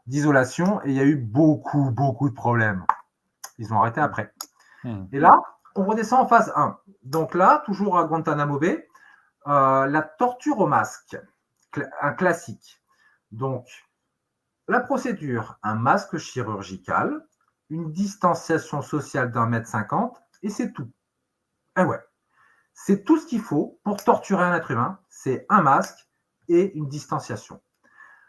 d'isolation et il y a eu beaucoup, beaucoup de problèmes. Ils ont arrêté après. Mmh. Et là, on redescend en phase 1. Donc là, toujours à Guantanamo Bay, la torture au masque, un classique. Donc, la procédure, un masque chirurgical, une distanciation sociale d'1,50 m et c'est tout. Eh ouais, c'est tout ce qu'il faut pour torturer un être humain, c'est un masque et une distanciation.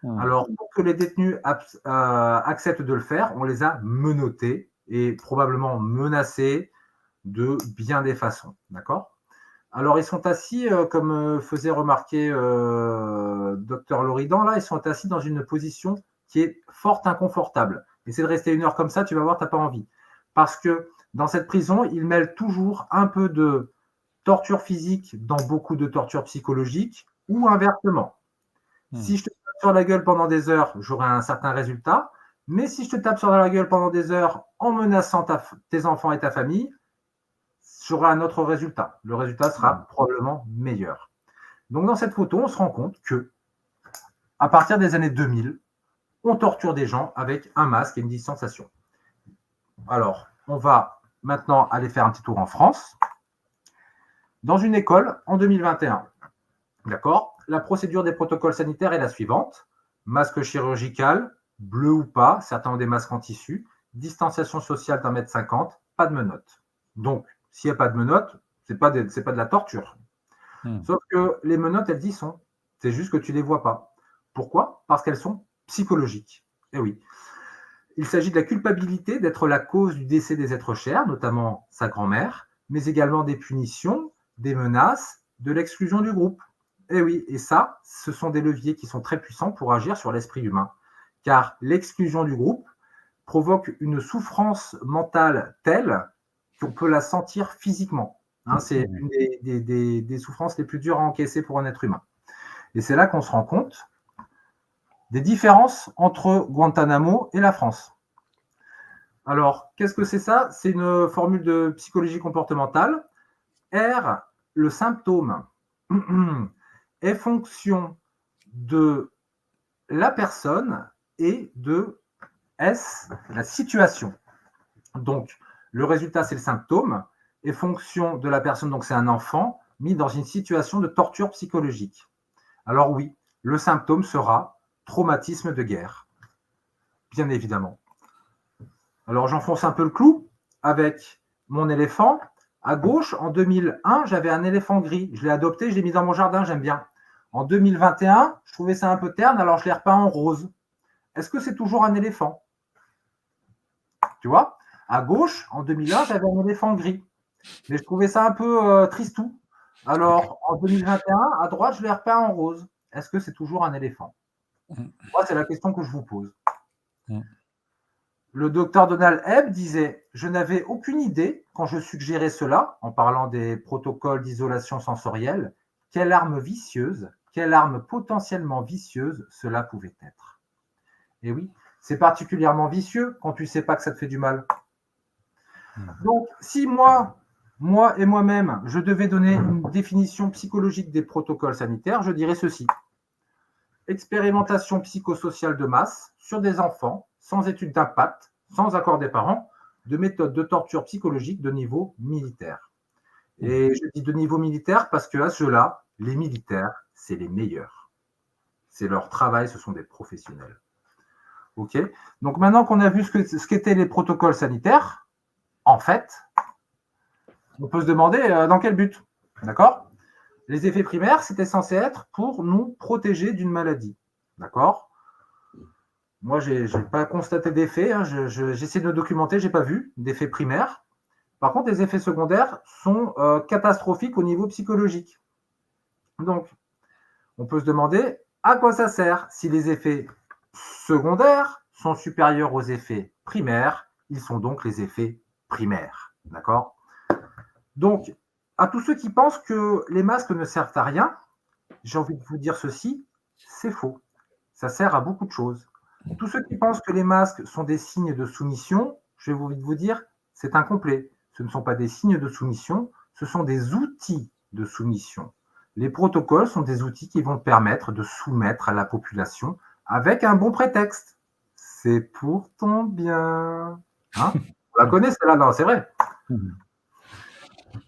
Mmh. Alors, pour que les détenus acceptent de le faire, on les a menottés et probablement menacés de bien des façons. D'accord? Alors, ils sont assis, comme faisait remarquer Dr Loridan, là, ils sont assis dans une position qui est fort inconfortable. Essaie de rester 1 heure comme ça, tu vas voir, tu n'as pas envie. Parce que dans cette prison, ils mêlent toujours un peu de torture physique dans beaucoup de torture psychologique ou inversement. Mmh. Si je te tape sur la gueule pendant des heures, j'aurai un certain résultat. Mais si je te tape sur la gueule pendant des heures en menaçant tes enfants et ta famille, j'aurai un autre résultat. Le résultat Mmh. sera probablement meilleur. Donc dans cette photo, on se rend compte que à partir des années 2000, on torture des gens avec un masque et une distanciation. Alors, on va maintenant aller faire un petit tour en France, dans une école en 2021. D'accord? La procédure des protocoles sanitaires est la suivante. Masque chirurgical, bleu ou pas, certains ont des masques en tissu, distanciation sociale d'1,50 m, pas de menottes. Donc, s'il n'y a pas de menottes, ce n'est pas de la torture. Mmh. Sauf que les menottes, elles y sont. C'est juste que tu ne les vois pas. Pourquoi? Parce qu'elles sont psychologiques. Eh oui. Il s'agit de la culpabilité d'être la cause du décès des êtres chers, notamment sa grand-mère, mais également des punitions, des menaces, de l'exclusion du groupe. Eh oui, et ça, ce sont des leviers qui sont très puissants pour agir sur l'esprit humain. Car l'exclusion du groupe provoque une souffrance mentale telle qu'on peut la sentir physiquement. Hein, c'est Mmh. une des souffrances les plus dures à encaisser pour un être humain. Et c'est là qu'on se rend compte des différences entre Guantanamo et la France. Alors, qu'est-ce que c'est ça? C'est une formule de psychologie comportementale. R, le symptôme, est fonction de la personne et de S, la situation. Donc, le résultat, c'est le symptôme, est fonction de la personne, donc c'est un enfant, mis dans une situation de torture psychologique. Alors oui, le symptôme sera traumatisme de guerre, bien évidemment. Alors j'enfonce un peu le clou avec mon éléphant. À gauche, en 2001, j'avais un éléphant gris. Je l'ai adopté, je l'ai mis dans mon jardin, j'aime bien. En 2021, je trouvais ça un peu terne, alors je l'ai repeint en rose. Est-ce que c'est toujours un éléphant? Tu vois? À gauche, en 2001, j'avais un éléphant gris. Mais je trouvais ça un peu tristou. Alors, en 2021, à droite, je l'ai repeint en rose. Est-ce que c'est toujours un éléphant? Mmh. Moi, c'est la question que je vous pose. Mmh. Le docteur Donald Hebb disait « Je n'avais aucune idée, quand je suggérais cela, en parlant des protocoles d'isolation sensorielle, quelle arme vicieuse, quelle arme potentiellement vicieuse cela pouvait être. » Et oui, c'est particulièrement vicieux quand tu ne sais pas que ça te fait du mal. Donc, si moi et moi-même, je devais donner une définition psychologique des protocoles sanitaires, je dirais ceci. Expérimentation psychosociale de masse sur des enfants, sans étude d'impact, sans accord des parents, de méthodes de torture psychologique de niveau militaire. Et je dis de niveau militaire parce que à ceux-là, les militaires, c'est les meilleurs. C'est leur travail, ce sont des professionnels. OK ? Donc maintenant qu'on a vu ce qu'étaient les protocoles sanitaires, en fait, on peut se demander dans quel but. D'accord ? Les effets primaires, c'était censé être pour nous protéger d'une maladie. D'accord ? Moi, je n'ai pas constaté d'effet. Hein. J'essaie de me documenter, je n'ai pas vu d'effets primaires. Par contre, les effets secondaires sont catastrophiques au niveau psychologique. Donc, on peut se demander à quoi ça sert. Si les effets secondaires sont supérieurs aux effets primaires, ils sont donc les effets primaires. D'accord ? Donc, à tous ceux qui pensent que les masques ne servent à rien, j'ai envie de vous dire ceci, c'est faux. Ça sert à beaucoup de choses. Tous ceux qui pensent que les masques sont des signes de soumission, je vais vous dire, c'est incomplet. Ce ne sont pas des signes de soumission, ce sont des outils de soumission. Les protocoles sont des outils qui vont permettre de soumettre à la population avec un bon prétexte. C'est pour ton bien. Hein ? On la connaît celle-là, non, c'est vrai.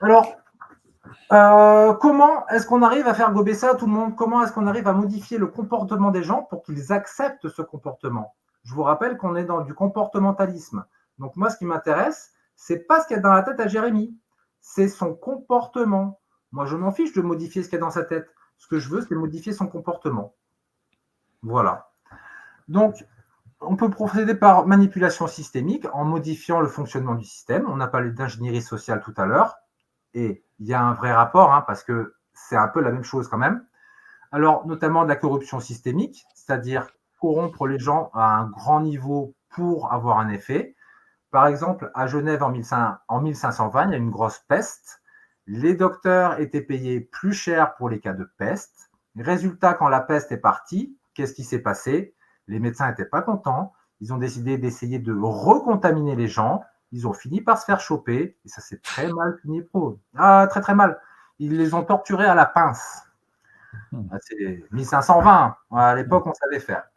Alors, comment est-ce qu'on arrive à faire gober ça à tout le monde? Comment est-ce qu'on arrive à modifier le comportement des gens pour qu'ils acceptent ce comportement? Je vous rappelle qu'on est dans du comportementalisme. Donc moi, ce qui m'intéresse, c'est pas ce qu'il y a dans la tête à Jérémy, c'est son comportement. Moi, je m'en fiche de modifier ce qu'il y a dans sa tête. Ce que je veux, c'est modifier son comportement. Voilà. Donc, on peut procéder par manipulation systémique en modifiant le fonctionnement du système. On a parlé d'ingénierie sociale tout à l'heure. Et il y a un vrai rapport, hein, parce que c'est un peu la même chose quand même. Alors, notamment de la corruption systémique, c'est-à-dire corrompre les gens à un grand niveau pour avoir un effet. Par exemple, à Genève en 1520, il y a une grosse peste. Les docteurs étaient payés plus cher pour les cas de peste. Résultat, quand la peste est partie, qu'est-ce qui s'est passé? Les médecins n'étaient pas contents. Ils ont décidé d'essayer de recontaminer les gens. Ils ont fini par se faire choper et ça s'est très mal fini pour eux. Ah, très très mal. Ils les ont torturés à la pince. C'est 1520. À l'époque, on savait faire.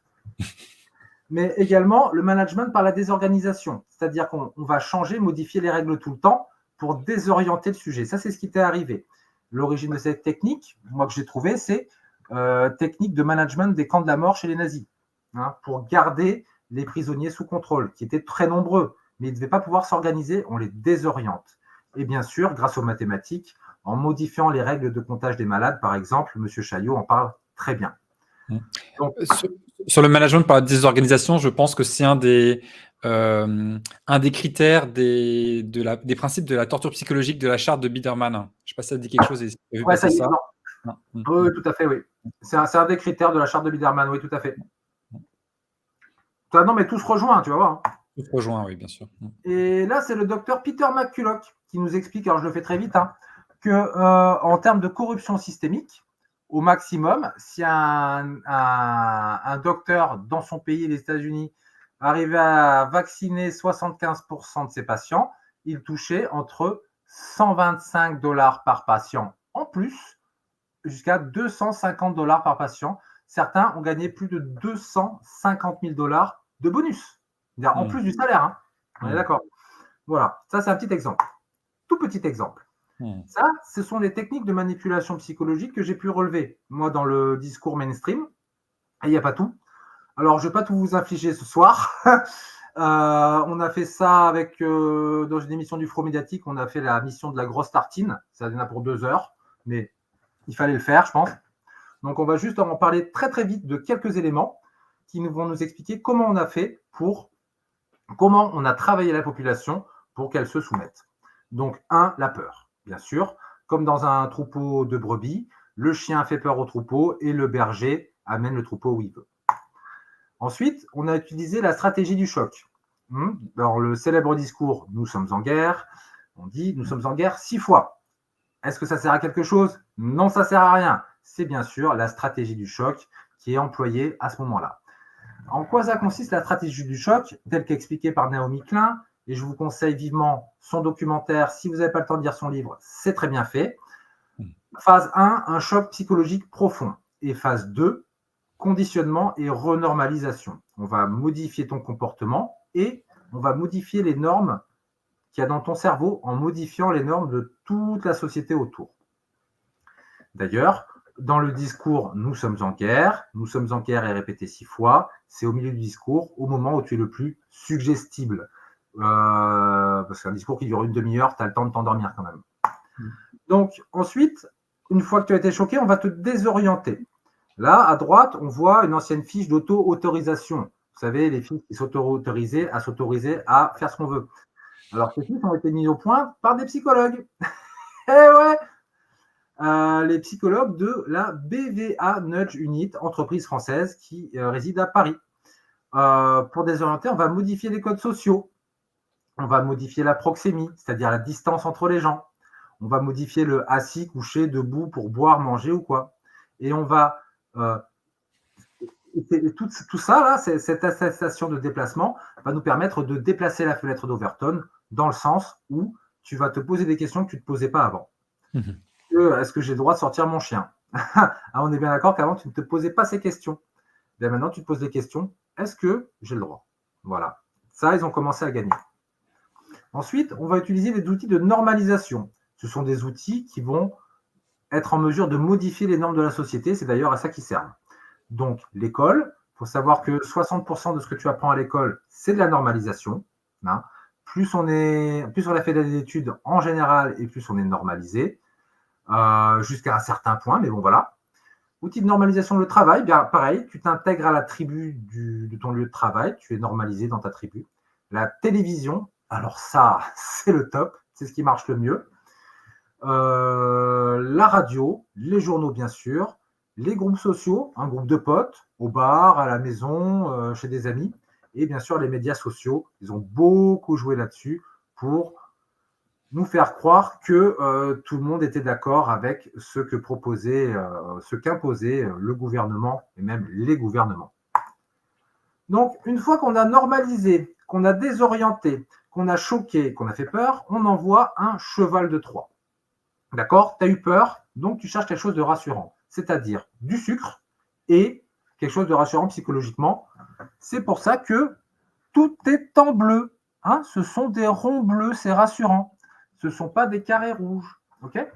Mais également le management par la désorganisation. C'est-à-dire qu'on va changer, modifier les règles tout le temps pour désorienter le sujet. Ça, c'est ce qui était arrivé. L'origine de cette technique, moi que j'ai trouvé, c'est technique de management des camps de la mort chez les nazis. Hein, pour garder les prisonniers sous contrôle, qui étaient très nombreux, mais ils ne devaient pas pouvoir s'organiser, on les désoriente. Et bien sûr, grâce aux mathématiques, en modifiant les règles de comptage des malades, par exemple, M. Chaillot en parle très bien. Donc, sur le management par la désorganisation, je pense que c'est un des critères des principes de la torture psychologique de la charte de Biederman. Je ne sais pas si ça dit quelque chose. Ouais, ça y est, non. Oui, tout à fait, oui. C'est un des critères de la charte de Biederman, oui, tout à fait. Non, mais tout se rejoint, tu vas voir. Tout se rejoint, oui, bien sûr. Et là, c'est le docteur Peter McCulloch qui nous explique, alors je le fais très vite, hein, que en termes de corruption systémique, au maximum, si un docteur dans son pays, les États-Unis, arrivait à vacciner 75% de ses patients, il touchait entre $125 par patient en plus, jusqu'à $250 par patient. Certains ont gagné plus de $250 000 de bonus, en plus du salaire. Hein. On est d'accord. Voilà, ça c'est un petit exemple. Tout petit exemple. Ça, ce sont les techniques de manipulation psychologique que j'ai pu relever, moi, dans le discours mainstream. Et il n'y a pas tout. Alors, je ne vais pas tout vous infliger ce soir. On a fait ça avec, dans une émission du Fro Médiatique, on a fait la mission de la grosse tartine. Ça en a pour 2 heures, mais il fallait le faire, je pense. Donc, on va juste en parler très, très vite de quelques éléments qui vont nous expliquer comment on a fait comment on a travaillé la population pour qu'elle se soumette. Donc, la peur, bien sûr. Comme dans un troupeau de brebis, le chien fait peur au troupeau et le berger amène le troupeau où il veut. Ensuite, on a utilisé la stratégie du choc. Dans le célèbre discours « Nous sommes en guerre », on dit « Nous sommes en guerre 6 fois ». Est-ce que ça sert à quelque chose? Non, ça ne sert à rien. C'est bien sûr la stratégie du choc qui est employée à ce moment-là. En quoi ça consiste la stratégie du choc, telle qu'expliquée par Naomi Klein, et je vous conseille vivement son documentaire. Si vous n'avez pas le temps de lire son livre, c'est très bien fait. Phase 1, un choc psychologique profond. Et phase 2, conditionnement et renormalisation. On va modifier ton comportement et on va modifier les normes qu'il y a dans ton cerveau en modifiant les normes de toute la société autour. D'ailleurs, dans le discours « Nous sommes en guerre » est répété 6 fois, c'est au milieu du discours, au moment où tu es le plus suggestible. Parce qu'un discours qui dure une demi-heure, tu as le temps de t'endormir quand même. Donc, ensuite, une fois que tu as été choqué, on va te désorienter. Là, à droite, on voit une ancienne fiche d'auto-autorisation. Vous savez, les fiches qui s'auto-autorisaient à faire ce qu'on veut. Alors, ces fiches ont été mises au point par des psychologues. Eh ouais, les psychologues de la BVA Nudge Unit, entreprise française qui réside à Paris. Pour désorienter, on va modifier les codes sociaux. On va modifier la proxémie, c'est-à-dire la distance entre les gens. On va modifier le assis, couché, debout pour boire, manger ou quoi. Et on va... tout ça, là, cette attestation de déplacement va nous permettre de déplacer la fenêtre d'Overton dans le sens où tu vas te poser des questions que tu ne te posais pas avant. Est-ce que j'ai le droit de sortir mon chien? On est bien d'accord qu'avant, tu ne te posais pas ces questions. Bien, maintenant, tu te poses des questions. Est-ce que j'ai le droit? Voilà. Ça, ils ont commencé à gagner. Ensuite, on va utiliser des outils de normalisation. Ce sont des outils qui vont être en mesure de modifier les normes de la société. C'est d'ailleurs à ça qu'ils servent. Donc, l'école, il faut savoir que 60% de ce que tu apprends à l'école, c'est de la normalisation. Plus on a fait des études en général et plus on est normalisé, jusqu'à un certain point, mais bon, voilà. Outil de normalisation, le travail, bien pareil, tu t'intègres à la tribu de ton lieu de travail, tu es normalisé dans ta tribu. La télévision, alors ça, c'est le top, c'est ce qui marche le mieux. La radio, les journaux bien sûr, les groupes sociaux, un groupe de potes, au bar, à la maison, chez des amis, et bien sûr les médias sociaux, ils ont beaucoup joué là-dessus pour nous faire croire que tout le monde était d'accord avec ce que proposait, ce qu'imposait le gouvernement et même les gouvernements. Donc, une fois qu'on a normalisé, qu'on a désorienté, qu'on a choqué, qu'on a fait peur, on envoie un cheval de Troie. D'accord? Tu as eu peur, donc tu cherches quelque chose de rassurant, c'est-à-dire du sucre et quelque chose de rassurant psychologiquement. C'est pour ça que tout est en bleu. Ce sont des ronds bleus, c'est rassurant. Ce ne sont pas des carrés rouges. Okay,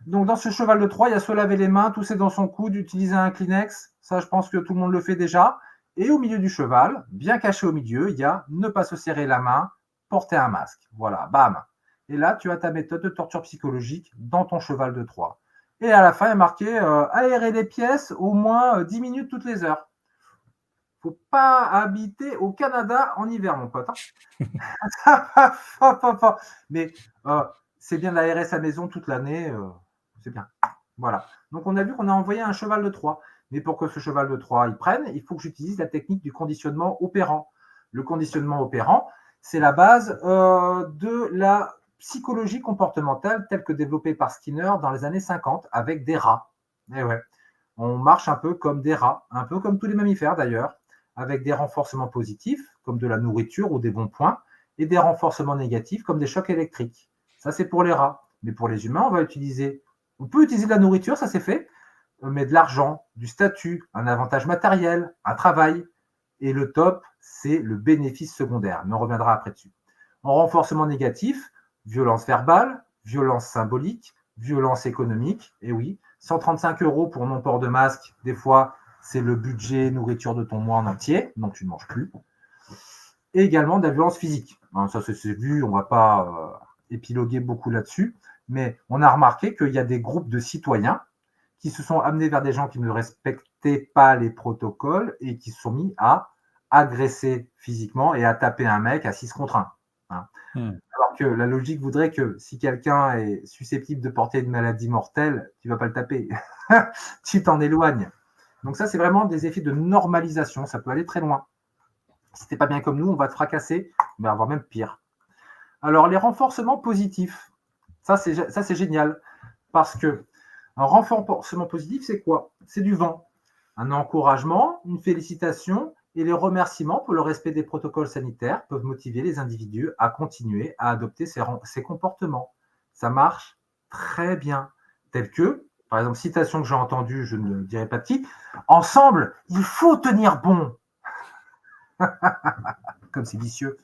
donc, dans ce cheval de Troie, il y a se laver les mains, tousser dans son coude, utiliser un Kleenex. Ça, je pense que tout le monde le fait déjà. Et au milieu du cheval, bien caché au milieu, il y a ne pas se serrer la main, porter un masque. Voilà, bam. Et là, tu as ta méthode de torture psychologique dans ton cheval de Troie. Et à la fin, il est marqué aérer les pièces au moins 10 minutes toutes les heures. Il ne faut pas habiter au Canada en hiver, mon pote. Mais c'est bien d'aérer sa maison toute l'année. C'est bien. Voilà. Donc, on a vu qu'on a envoyé un cheval de Troie. Mais pour que ce cheval de Troie il prenne, il faut que j'utilise la technique du conditionnement opérant. Le conditionnement opérant, c'est la base de la psychologie comportementale telle que développée par Skinner dans les années 50 avec des rats. Et ouais. On marche un peu comme des rats, un peu comme tous les mammifères d'ailleurs, avec des renforcements positifs, comme de la nourriture ou des bons points, et des renforcements négatifs, comme des chocs électriques. Ça, c'est pour les rats. Mais pour les humains, on peut utiliser de la nourriture, ça c'est fait, mais de l'argent, du statut, un avantage matériel, un travail. Et le top, c'est le bénéfice secondaire. Mais on reviendra après dessus. En renforcement négatif, violence verbale, violence symbolique, violence économique, et oui, 135 € pour non-port de masque, des fois, c'est le budget nourriture de ton mois en entier, donc tu ne manges plus. Et également de la violence physique. Ça, c'est vu, on ne va pas épiloguer beaucoup là-dessus, mais on a remarqué qu'il y a des groupes de citoyens qui se sont amenés vers des gens qui ne respectaient pas les protocoles et qui se sont mis à agresser physiquement et à taper un mec à 6 contre 1. Alors que la logique voudrait que si quelqu'un est susceptible de porter une maladie mortelle, tu ne vas pas le taper. Tu t'en éloignes. Donc ça, c'est vraiment des effets de normalisation. Ça peut aller très loin. Si tu n'es pas bien comme nous, on va te fracasser, mais voire même pire. Alors, les renforcements positifs, ça c'est génial, parce que un renforcement positif, c'est quoi? C'est du vent. Un encouragement, une félicitation et les remerciements pour le respect des protocoles sanitaires peuvent motiver les individus à continuer à adopter ces comportements. Ça marche très bien. Tel que, par exemple, citation que j'ai entendue, je ne dirai pas de qui, ensemble, il faut tenir bon. Comme c'est vicieux.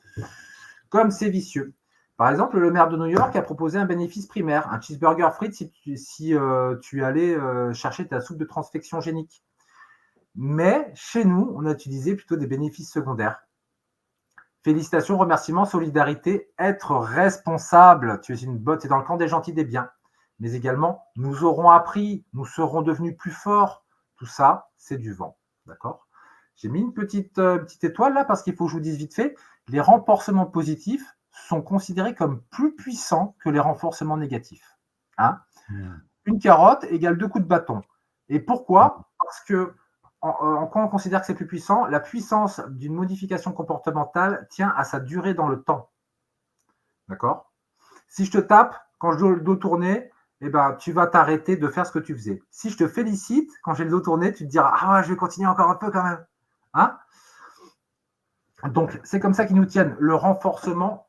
Comme c'est vicieux. Par exemple, le maire de New York a proposé un bénéfice primaire, un cheeseburger frites si tu allais chercher ta soupe de transfection génique. Mais chez nous, on a utilisé plutôt des bénéfices secondaires. Félicitations, remerciements, solidarité, être responsable. Tu es une botte, tu es dans le camp des gentils, des biens. Mais également, nous aurons appris, nous serons devenus plus forts. Tout ça, c'est du vent. D'accord? J'ai mis une petite étoile là parce qu'il faut que je vous dise vite fait, les renforcements positifs sont considérés comme plus puissants que les renforcements négatifs. Hein? Une carotte égale 2 coups de bâton. Et pourquoi? Parce que quand on considère que c'est plus puissant, la puissance d'une modification comportementale tient à sa durée dans le temps. D'accord? Si je te tape, quand je dois le dos tourné, eh ben, tu vas t'arrêter de faire ce que tu faisais. Si je te félicite, quand j'ai le dos tourné, tu te diras « Ah ouais, je vais continuer encore un peu quand même. » Hein? Donc, c'est comme ça qu'ils nous tiennent le renforcement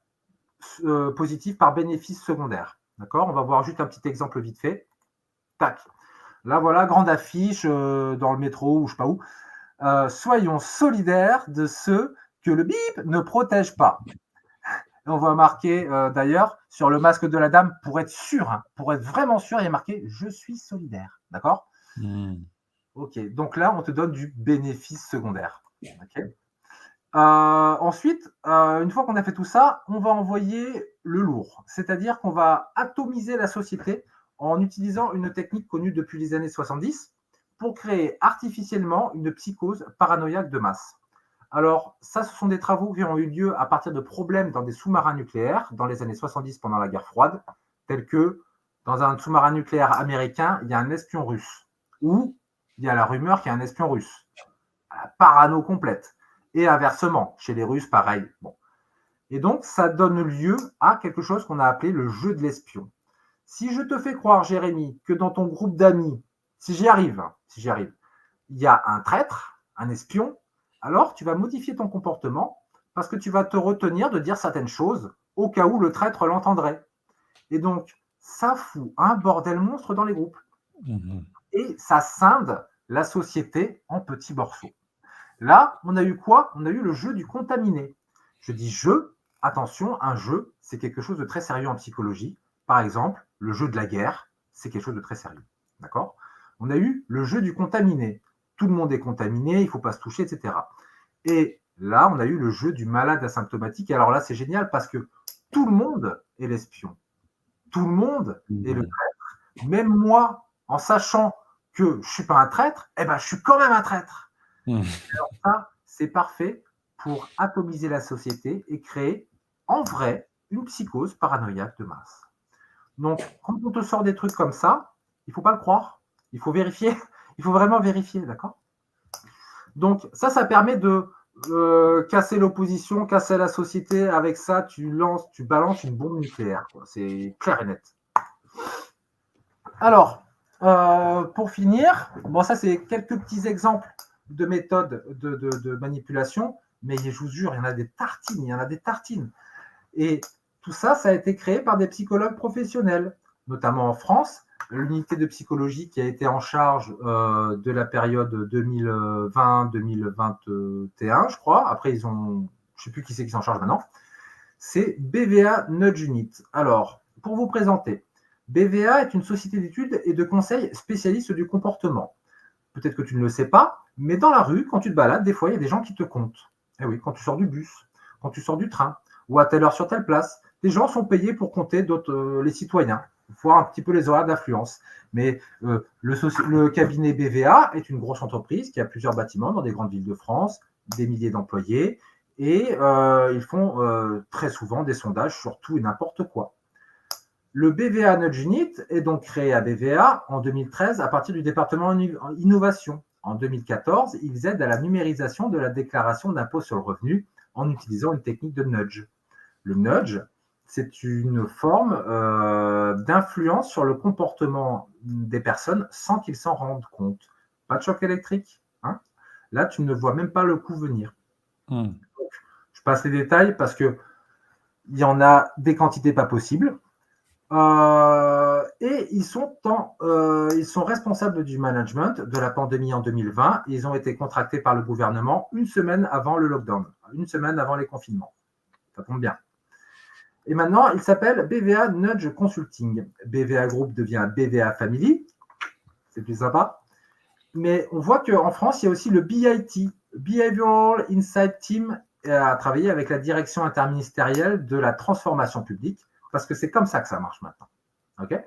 positif par bénéfice secondaire. D'accord? On va voir juste un petit exemple vite fait. Tac. Là, voilà, grande affiche dans le métro ou je ne sais pas où. Soyons solidaires de ceux que le bip ne protège pas. Et on va marquer d'ailleurs sur le masque de la dame, pour être sûr, hein, pour être vraiment sûr, il y a marqué « Je suis solidaire ». D'accord? Ok, donc là, on te donne du bénéfice secondaire. Okay. Ensuite, une fois qu'on a fait tout ça, on va envoyer le lourd. C'est-à-dire qu'on va atomiser la société en utilisant une technique connue depuis les années 70 pour créer artificiellement une psychose paranoïaque de masse. Alors, ça, ce sont des travaux qui ont eu lieu à partir de problèmes dans des sous-marins nucléaires dans les années 70 pendant la guerre froide, tels que dans un sous-marin nucléaire américain, il y a un espion russe, ou il y a la rumeur qu'il y a un espion russe. Parano complète. Et inversement, chez les Russes, pareil. Bon. Et donc, ça donne lieu à quelque chose qu'on a appelé le jeu de l'espion. Si je te fais croire, Jérémy, que dans ton groupe d'amis, si j'y arrive, il y a un traître, un espion, alors tu vas modifier ton comportement parce que tu vas te retenir de dire certaines choses au cas où le traître l'entendrait. Et donc, ça fout un bordel monstre dans les groupes. Et ça scinde la société en petits morceaux. Là, on a eu quoi? On a eu le jeu du contaminé. Je dis jeu, attention, un jeu, c'est quelque chose de très sérieux en psychologie. Par exemple, le jeu de la guerre, c'est quelque chose de très sérieux. D'accord? On a eu le jeu du contaminé. Tout le monde est contaminé, il ne faut pas se toucher, etc. Et là, on a eu le jeu du malade asymptomatique. Et alors là, c'est génial parce que tout le monde est l'espion. Tout le monde est le traître. Même moi, en sachant que je ne suis pas un traître, eh ben, je suis quand même un traître. Alors ça, c'est parfait pour atomiser la société et créer en vrai une psychose paranoïaque de masse. Donc, quand on te sort des trucs comme ça, il ne faut pas le croire, il faut vérifier, il faut vraiment vérifier, d'accord? Donc, ça permet de casser l'opposition, casser la société. Avec ça, tu balances une bombe nucléaire. C'est clair et net. Alors, pour finir, bon, ça, c'est quelques petits exemples de méthodes de manipulation, mais je vous jure, il y en a des tartines. Et tout ça, ça a été créé par des psychologues professionnels, notamment en France, l'unité de psychologie qui a été en charge de la période 2020-2021, je crois. Après, je ne sais plus qui c'est qui s'en charge maintenant. C'est BVA Nudge Unit. Alors, pour vous présenter, BVA est une société d'études et de conseils spécialistes du comportement. Peut-être que tu ne le sais pas, mais dans la rue, quand tu te balades, des fois, il y a des gens qui te comptent. Eh oui, quand tu sors du bus, quand tu sors du train, ou à telle heure sur telle place, des gens sont payés pour compter les citoyens, voir un petit peu les horaires d'influence. Mais le cabinet BVA est une grosse entreprise qui a plusieurs bâtiments dans des grandes villes de France, des milliers d'employés, et ils font très souvent des sondages sur tout et n'importe quoi. Le BVA Nudge Unit est donc créé à BVA en 2013 à partir du département innovation. En 2014, ils aident à la numérisation de la déclaration d'impôt sur le revenu en utilisant une technique de nudge. Le nudge, c'est une forme d'influence sur le comportement des personnes sans qu'ils s'en rendent compte. Pas de choc électrique. Hein. Là, tu ne vois même pas le coup venir. Donc, je passe les détails parce qu'il y en a des quantités pas possibles. Et ils sont responsables du management de la pandémie en 2020. Ils ont été contractés par le gouvernement une semaine avant le lockdown, une semaine avant les confinements. Ça tombe bien. Et maintenant, il s'appelle BVA Nudge Consulting. BVA Group devient BVA Family. C'est plus sympa. Mais on voit qu'en France, il y a aussi le BIT, Behavioral Insight Team, à travailler avec la direction interministérielle de la transformation publique, parce que c'est comme ça que ça marche maintenant. Okay,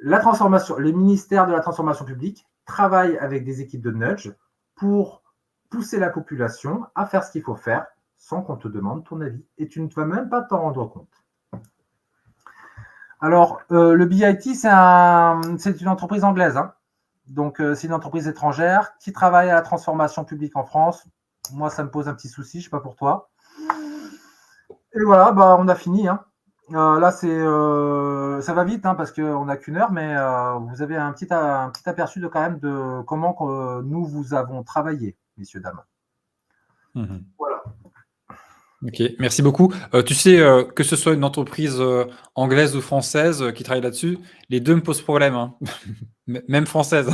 les ministères de la transformation publique travaillent avec des équipes de nudge pour pousser la population à faire ce qu'il faut faire sans qu'on te demande ton avis. Et tu ne vas même pas t'en rendre compte. Alors, le BIT, c'est une entreprise anglaise. Hein. Donc, c'est une entreprise étrangère qui travaille à la transformation publique en France. Moi, ça me pose un petit souci, je ne sais pas pour toi. Et voilà, on a fini. Hein. Là, ça va vite hein, parce qu'on n'a qu'une heure, mais vous avez un petit aperçu de quand même de comment nous vous avons travaillé, messieurs, dames. Voilà. Ok, merci beaucoup. Tu sais, que ce soit une entreprise anglaise ou française qui travaille là-dessus, les deux me posent problème. Hein. Même française.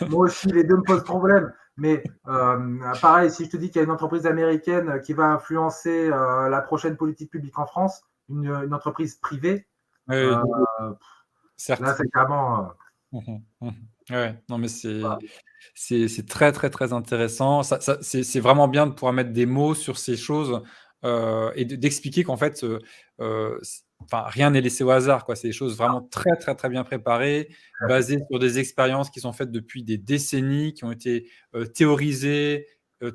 Moi aussi, les deux me posent problème. Mais pareil, si je te dis qu'il y a une entreprise américaine qui va influencer la prochaine politique publique en France, une entreprise privée, certes. Là, c'est carrément. Ouais, non, mais c'est très, très, très intéressant. C'est vraiment bien de pouvoir mettre des mots sur ces choses et d'expliquer qu'en fait, rien n'est laissé au hasard, quoi. C'est des choses vraiment très, très, très bien préparées, basées sur des expériences qui sont faites depuis des décennies, qui ont été théorisées,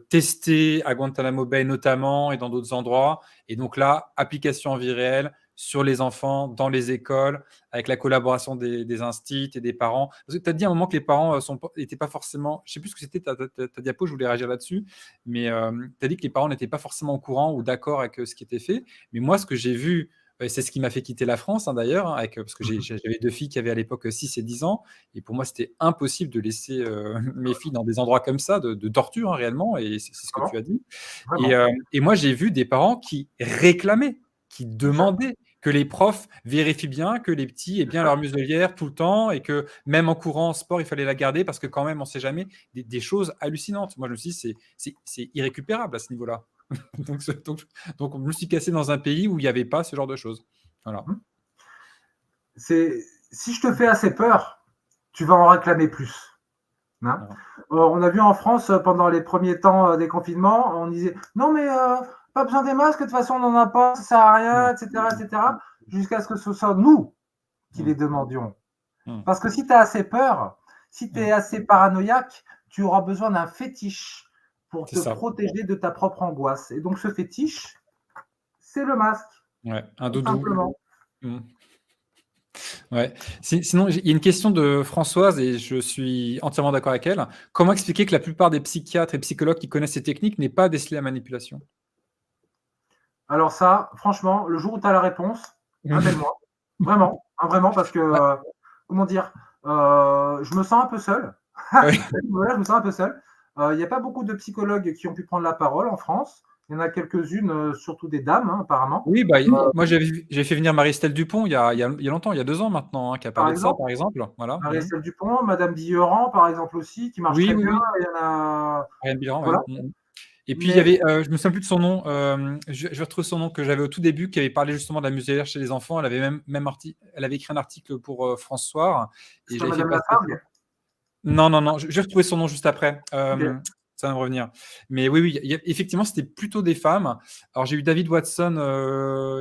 testées à Guantanamo Bay notamment et dans d'autres endroits. Et donc là, application en vie réelle sur les enfants, dans les écoles, avec la collaboration des instituts et des parents. Parce que tu as dit à un moment que les parents n'étaient pas forcément... Je ne sais plus ce que c'était ta diapo, je voulais réagir là-dessus, mais tu as dit que les parents n'étaient pas forcément au courant ou d'accord avec ce qui était fait. Mais moi, ce que j'ai vu, c'est ce qui m'a fait quitter la France, hein, d'ailleurs, hein, parce que j'avais 2 filles qui avaient à l'époque 6 et 10 ans, et pour moi, c'était impossible de laisser mes filles dans des endroits comme ça, de torture, hein, réellement, et c'est ce que tu as dit. Et moi, j'ai vu des parents qui réclamaient, qui demandaient que les profs vérifient bien que les petits aient bien leur muselière tout le temps et que même en courant, en sport, il fallait la garder parce que quand même, on ne sait jamais, des choses hallucinantes. Moi, je me suis dit, c'est irrécupérable à ce niveau-là. donc, on me suis cassé dans un pays où il n'y avait pas ce genre de choses. Voilà. Si je te fais assez peur, tu vas en réclamer plus. Hein, on a vu en France, pendant les premiers temps des confinements, on disait « Non, mais pas besoin des masques, de toute façon, on n'en a pas, ça ne sert à rien, etc. » jusqu'à ce que ce soit nous qui les demandions. Parce que si tu as assez peur, si tu es assez paranoïaque, tu auras besoin d'un fétiche pour te protéger de ta propre angoisse. Et donc, ce fétiche, c'est le masque. Ouais, un doudou. Simplement. Ouais. Sinon, il y a une question de Françoise et je suis entièrement d'accord avec elle. Comment expliquer que la plupart des psychiatres et psychologues qui connaissent ces techniques n'aient pas décelé la manipulation? Alors ça, franchement, le jour où tu as la réponse, appelle-moi. Vraiment, hein, vraiment, parce que, comment dire, je me sens un peu seul. Oui. Voilà, je me sens un peu seul. Il n'y a pas beaucoup de psychologues qui ont pu prendre la parole en France. Il y en a quelques-unes, surtout des dames, hein, apparemment. Oui, moi j'ai fait venir Marie-Estelle Dupont il y a longtemps, il y a 2 ans maintenant, hein, qui a parlé de ça, par exemple. Voilà. Marie-Estelle Dupont, Madame Dilleran, par exemple, aussi, qui marche très bien. Il y en a... Ariane Bilran, voilà. Et puis, il y avait, je me souviens plus de son nom, je vais retrouver son nom que j'avais au tout début, qui avait parlé justement de la muselière chez les enfants. Elle avait elle avait écrit un article pour France Soir. Et j'avais fait passer... Non, je vais retrouver son nom juste après. Ça va me revenir. Mais oui, effectivement, c'était plutôt des femmes. Alors, j'ai eu David Watson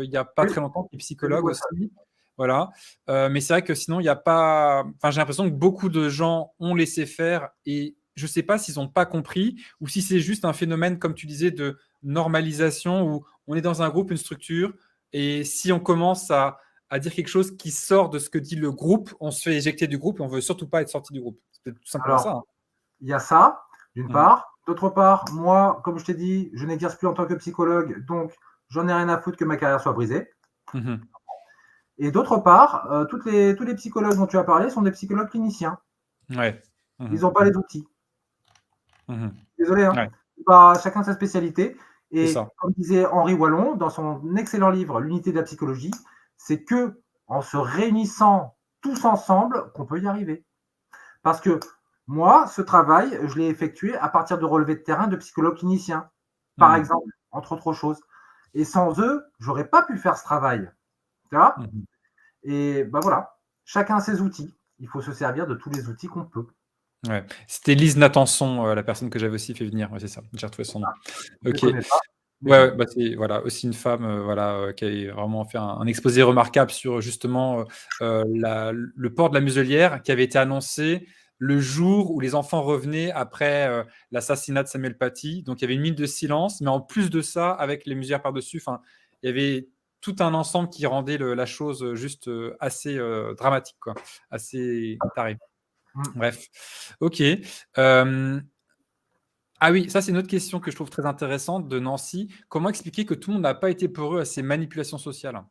il n'y a pas très longtemps, qui est psychologue aussi. Voilà. Mais c'est vrai que sinon, il n'y a pas... Enfin, j'ai l'impression que beaucoup de gens ont laissé faire et je ne sais pas s'ils n'ont pas compris ou si c'est juste un phénomène, comme tu disais, de normalisation où on est dans un groupe, une structure, et si on commence à dire quelque chose qui sort de ce que dit le groupe, on se fait éjecter du groupe et on ne veut surtout pas être sorti du groupe. C'est tout simplement ça. Il y a ça, d'une part. D'autre part, moi, comme je t'ai dit, je n'exerce plus en tant que psychologue, donc j'en ai rien à foutre que ma carrière soit brisée. Mhm. Et d'autre part, tous les psychologues dont tu as parlé sont des psychologues cliniciens. Ouais. Ils Mhm. n'ont pas les outils. Mhm. Désolé, hein. Ouais, Chacun sa spécialité. c'est Et ça. comme disait Henri Wallon dans son excellent livre L'unité de la psychologie, c'est que en se réunissant tous ensemble qu'on peut y arriver. Parce que moi, ce travail, je l'ai effectué à partir de relevés de terrain de psychologues cliniciens, par Mhm. exemple, entre autres choses. Et sans eux, j'aurais pas pu faire ce travail. Tu vois? Mhm. Et ben voilà, chacun ses outils. Il faut se servir de tous les outils qu'on peut. Ouais. C'était Lise Natanson, la personne que j'avais aussi fait venir. Ouais, c'est ça. J'ai retrouvé son nom. Je ne Ok. connais pas, mais Ouais, bon. ouais, bah, c'est voilà, aussi une femme, voilà, qui a vraiment fait un exposé remarquable sur justement, la le port de la muselière qui avait été annoncé le jour où les enfants revenaient après, l'assassinat de Samuel Paty. Donc il y avait une minute de silence, mais en plus de ça, avec les muselières par-dessus, enfin, il y avait tout un ensemble qui rendait la chose, juste, assez, dramatique, quoi, assez taré. Mm. Bref, OK. Hem Ah oui, ça c'est une autre question que je trouve très intéressante de Nancy. Comment expliquer que tout le monde n'a pas été peureux à ces manipulations sociales?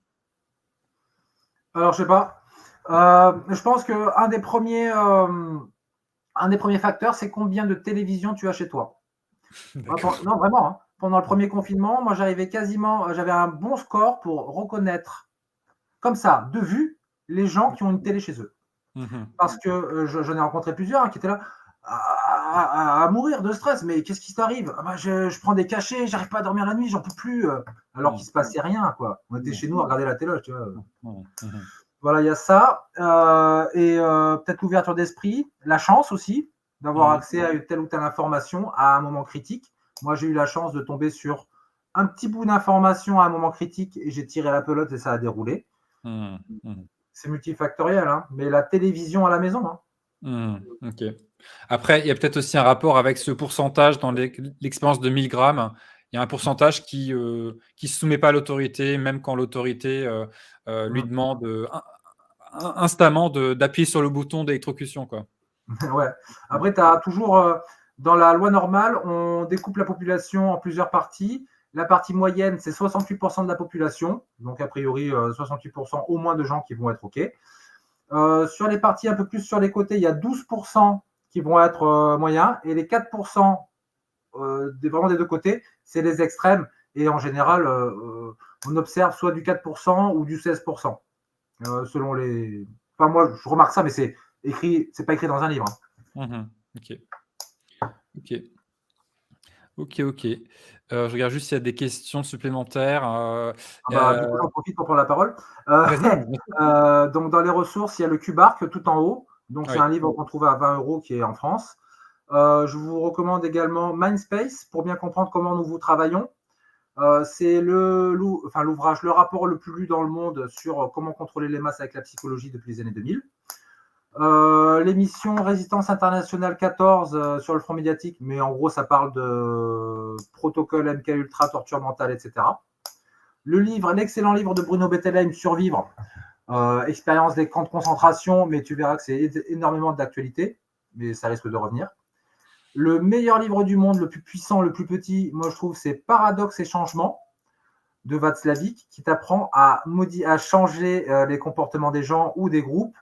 Alors, je sais pas. Je pense qu'un des premiers facteurs, c'est combien de télévision tu as chez toi. D'accord. Non, vraiment, hein. Pendant le premier confinement, moi, j'avais un bon score pour reconnaître, comme ça, de vue, les gens qui ont une télé chez eux. Mmh. Parce que j'en ai rencontré plusieurs, hein, qui étaient là à mourir de stress. Mais qu'est-ce qui t'arrive? Ah bah, je prends des cachets, j'arrive pas à dormir la nuit, j'en peux plus. Alors qu'il Mmh. se passait rien, quoi. On était Mmh. chez nous à regarder la télé, tu vois. Mmh. Mmh. Mmh. Voilà, il y a ça. Peut-être l'ouverture d'esprit, la chance aussi d'avoir Mmh. accès à une telle ou telle information à un moment critique. Moi, j'ai eu la chance de tomber sur un petit bout d'information à un moment critique et j'ai tiré la pelote et ça a déroulé. Mmh. Mmh. C'est multifactoriel, hein, mais la télévision à la maison, hein. Mmh. OK. Après, il y a peut-être aussi un rapport avec ce pourcentage dans l'expérience de 1000 grammes. Il y a un pourcentage qui se soumet pas à l'autorité, même quand l'autorité, lui Mm. demande, instamment d'appuyer sur le bouton d'électrocution, quoi. Ouais. Mmh. Après, tu as toujours, dans la loi normale, on découpe la population en plusieurs parties. La partie moyenne, c'est 68% de la population. Donc, a priori, 68% au moins de gens qui vont être OK. Sur les parties un peu plus sur les côtés, il y a 12% qui vont être moyens. Et les 4% vraiment des deux côtés, c'est les extrêmes. Et en général, on observe soit du 4% ou du 16%. Selon les. Enfin, moi, je remarque ça, mais c'est pas écrit dans un livre, hein. Mmh. OK. OK. OK, OK. Je regarde juste s'il y a des questions supplémentaires, Ah bah, du coup, j'en profite pour prendre la parole. Euh, vas-y, bien sûr. donc, dans les ressources, il y a le QBark tout en haut. Donc, c'est Oui. un livre qu'on trouve à 20 € qui est en France. Je vous recommande également Mindspace pour bien comprendre comment nous vous travaillons. C'est l'ouvrage, le rapport le plus lu dans le monde sur comment contrôler les masses avec la psychologie depuis les années 2000. L'émission Résistance internationale 14 sur le front médiatique, mais en gros, ça parle de protocole MK Ultra, torture mentale, etc. L'excellent livre de Bruno Bettelheim, Survivre, expérience des camps de concentration, mais tu verras que c'est énormément d'actualité, mais ça risque de revenir. Le meilleur livre du monde, le plus puissant, le plus petit, moi je trouve, c'est Paradoxe et Changement de Václavic, qui t'apprend à changer les comportements des gens ou des groupes,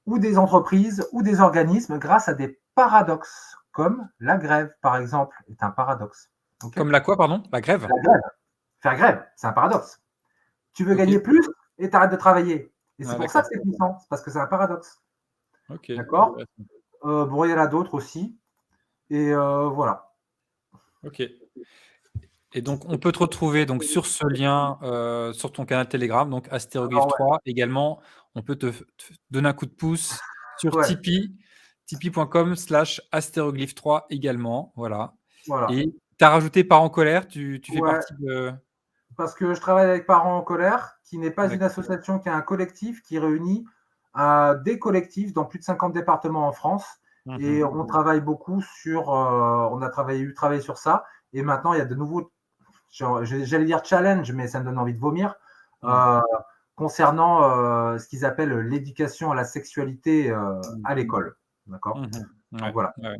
ou des entreprises, ou des organismes grâce à des paradoxes, comme la grève, par exemple, est un paradoxe. Okay. Comme la quoi, pardon? La grève? La grève. Faire grève, c'est un paradoxe. Tu veux OK. gagner plus et tu arrêtes de travailler. Et c'est Ah pour ça que d'accord. c'est puissant, c'est parce que c'est un paradoxe. OK, D'accord. intéressant. Bon, il y en a d'autres aussi. Et voilà. OK. Et donc on peut te retrouver donc sur ce lien, sur ton canal Telegram, donc Astéroglyphe Alors, 3. Également, on peut te donner un coup de pouce sur ouais, ouais, Tipeee, tipeee.com/astéroglyphe 3 également, voilà. voilà. Et tu as rajouté Parents en colère, tu fais Ouais, partie de parce que je travaille avec Parents en colère, qui n'est pas une d'accord. association, qui est un collectif qui réunit des collectifs dans plus de 50 départements en France. Mmh Et mh. on travaille beaucoup sur, on a travaillé sur ça. Et maintenant, il y a de nouveaux, j'allais dire challenge, mais ça me donne envie de vomir, Mmh. euh, concernant ce qu'ils appellent l'éducation à la sexualité Mmh. à l'école. D'accord. Mmh mh. Donc Ouais, voilà. ouais.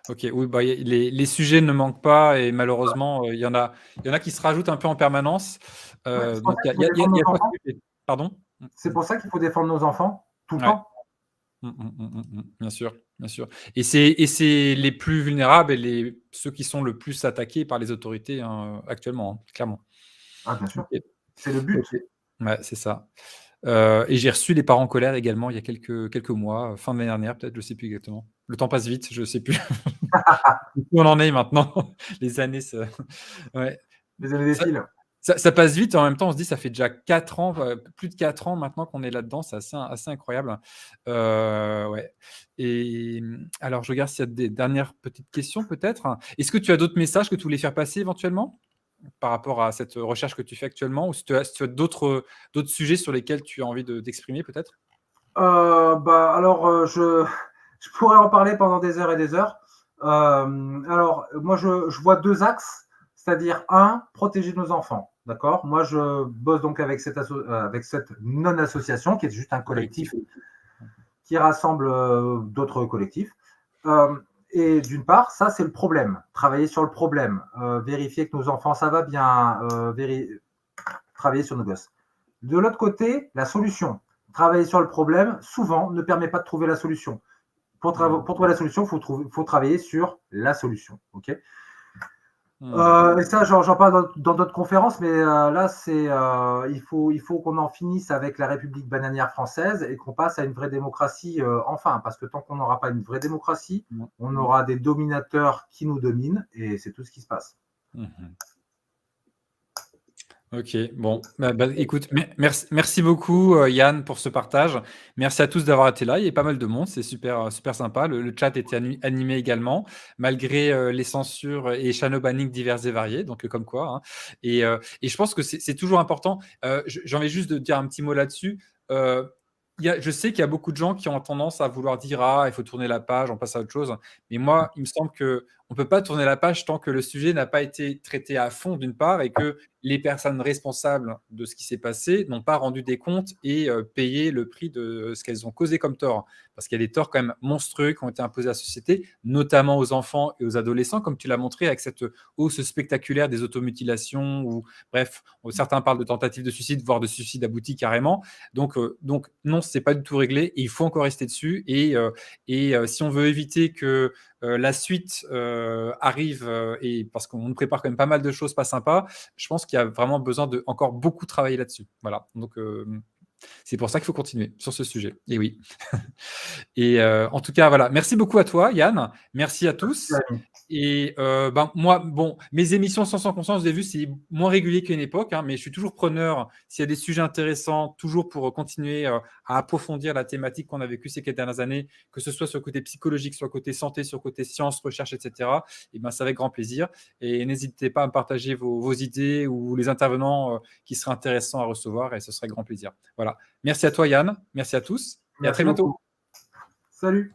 Ok, oui, bah, les sujets ne manquent pas et malheureusement, il y en a qui se rajoutent un peu en permanence. Ouais, c'est pour Donc, ça qu'il faut défendre il y nos a quoi enfants. Pardon? C'est pour ça qu'il faut défendre nos enfants tout le Ouais. temps. Bien sûr, bien sûr. Et c'est les plus vulnérables et ceux qui sont le plus attaqués par les autorités, hein, actuellement, hein, clairement. Ah, bien sûr. Ok, C'est le but. ok. Ouais, c'est ça. Et j'ai reçu les parents en colère également il y a quelques mois, fin de l'année dernière peut-être, je sais plus exactement. Le temps passe vite, je sais plus où on en est maintenant. Les années se ouais. Les années Ça défilent. ça passe vite et en même temps on se dit: «Ça fait déjà 4 ans, plus de 4 ans maintenant qu'on est là-dedans», c'est assez incroyable. Ouais et alors je regarde s'il y a des dernières petites questions peut-être? Est-ce que tu as d'autres messages que tu voulais faire passer éventuellement? Par rapport à cette recherche que tu fais actuellement ou si tu as d'autres sujets sur lesquels tu as envie d'exprimer peut-être? Bah, alors, je pourrais en parler pendant des heures et des heures. Alors, moi, je vois deux axes, c'est-à-dire un, protéger nos enfants. D'accord. Moi, je bosse donc avec cette non-association qui est juste un Collectif. collectif qui rassemble d'autres collectifs. Euh, et d'une part, ça, c'est le problème. Travailler sur le problème, vérifier que nos enfants, ça va bien, travailler sur nos gosses. De l'autre côté, la solution. Travailler sur le problème, souvent, ne permet pas de trouver la solution. Pour trouver la solution, il faut travailler sur la solution. Okay. Et ça, j'en parle dans d'autres conférences, mais là, il faut qu'on en finisse avec la République bananière française et qu'on passe à une vraie démocratie enfin, parce que tant qu'on n'aura pas une vraie démocratie, on aura des dominateurs qui nous dominent et c'est tout ce qui se passe. OK, bon, écoute, merci beaucoup, Yann, pour ce partage. Merci à tous d'avoir été là. Il y a pas mal de monde, c'est super, super sympa. Le chat était animé également, malgré, les censures et shadow banning divers et variés, donc comme quoi, hein. Et je pense que c'est toujours important. J'ai envie juste de dire un petit mot là-dessus. Je sais qu'il y a beaucoup de gens qui ont tendance à vouloir dire: «Ah, il faut tourner la page, on passe à autre chose». Mais moi, il me semble qu'on ne peut pas tourner la page tant que le sujet n'a pas été traité à fond, d'une part, et que les personnes responsables de ce qui s'est passé n'ont pas rendu des comptes et payé le prix de ce qu'elles ont causé comme tort. Parce qu'il y a des torts quand même monstrueux qui ont été imposés à la société, notamment aux enfants et aux adolescents, comme tu l'as montré avec cette hausse spectaculaire des automutilations, ou bref, certains parlent de tentatives de suicide, voire de suicide abouti carrément. Donc non, c'est pas du tout réglé et il faut encore rester dessus. Et si on veut éviter que la suite arrive, et parce qu'on nous prépare quand même pas mal de choses pas sympas, je pense qu'il y a vraiment besoin de encore beaucoup travailler là-dessus. Voilà. Donc c'est pour ça qu'il faut continuer sur ce sujet. Et oui. Et en tout cas, voilà. Merci beaucoup à toi, Yann. Merci à tous. Et moi, bon, mes émissions sans conscience, vous avez vu, c'est moins régulier qu'à une époque, hein, mais je suis toujours preneur s'il y a des sujets intéressants, toujours pour continuer à approfondir la thématique qu'on a vécue ces 4 dernières années, que ce soit sur le côté psychologique, sur le côté santé, sur le côté sciences, recherche, etc. Et ben, c'est avec grand plaisir. Et n'hésitez pas à me partager vos idées ou les intervenants qui seraient intéressants à recevoir, et ce serait grand plaisir. Voilà. Merci à toi, Yann. Merci à tous. Et à Merci très bientôt. beaucoup. Salut.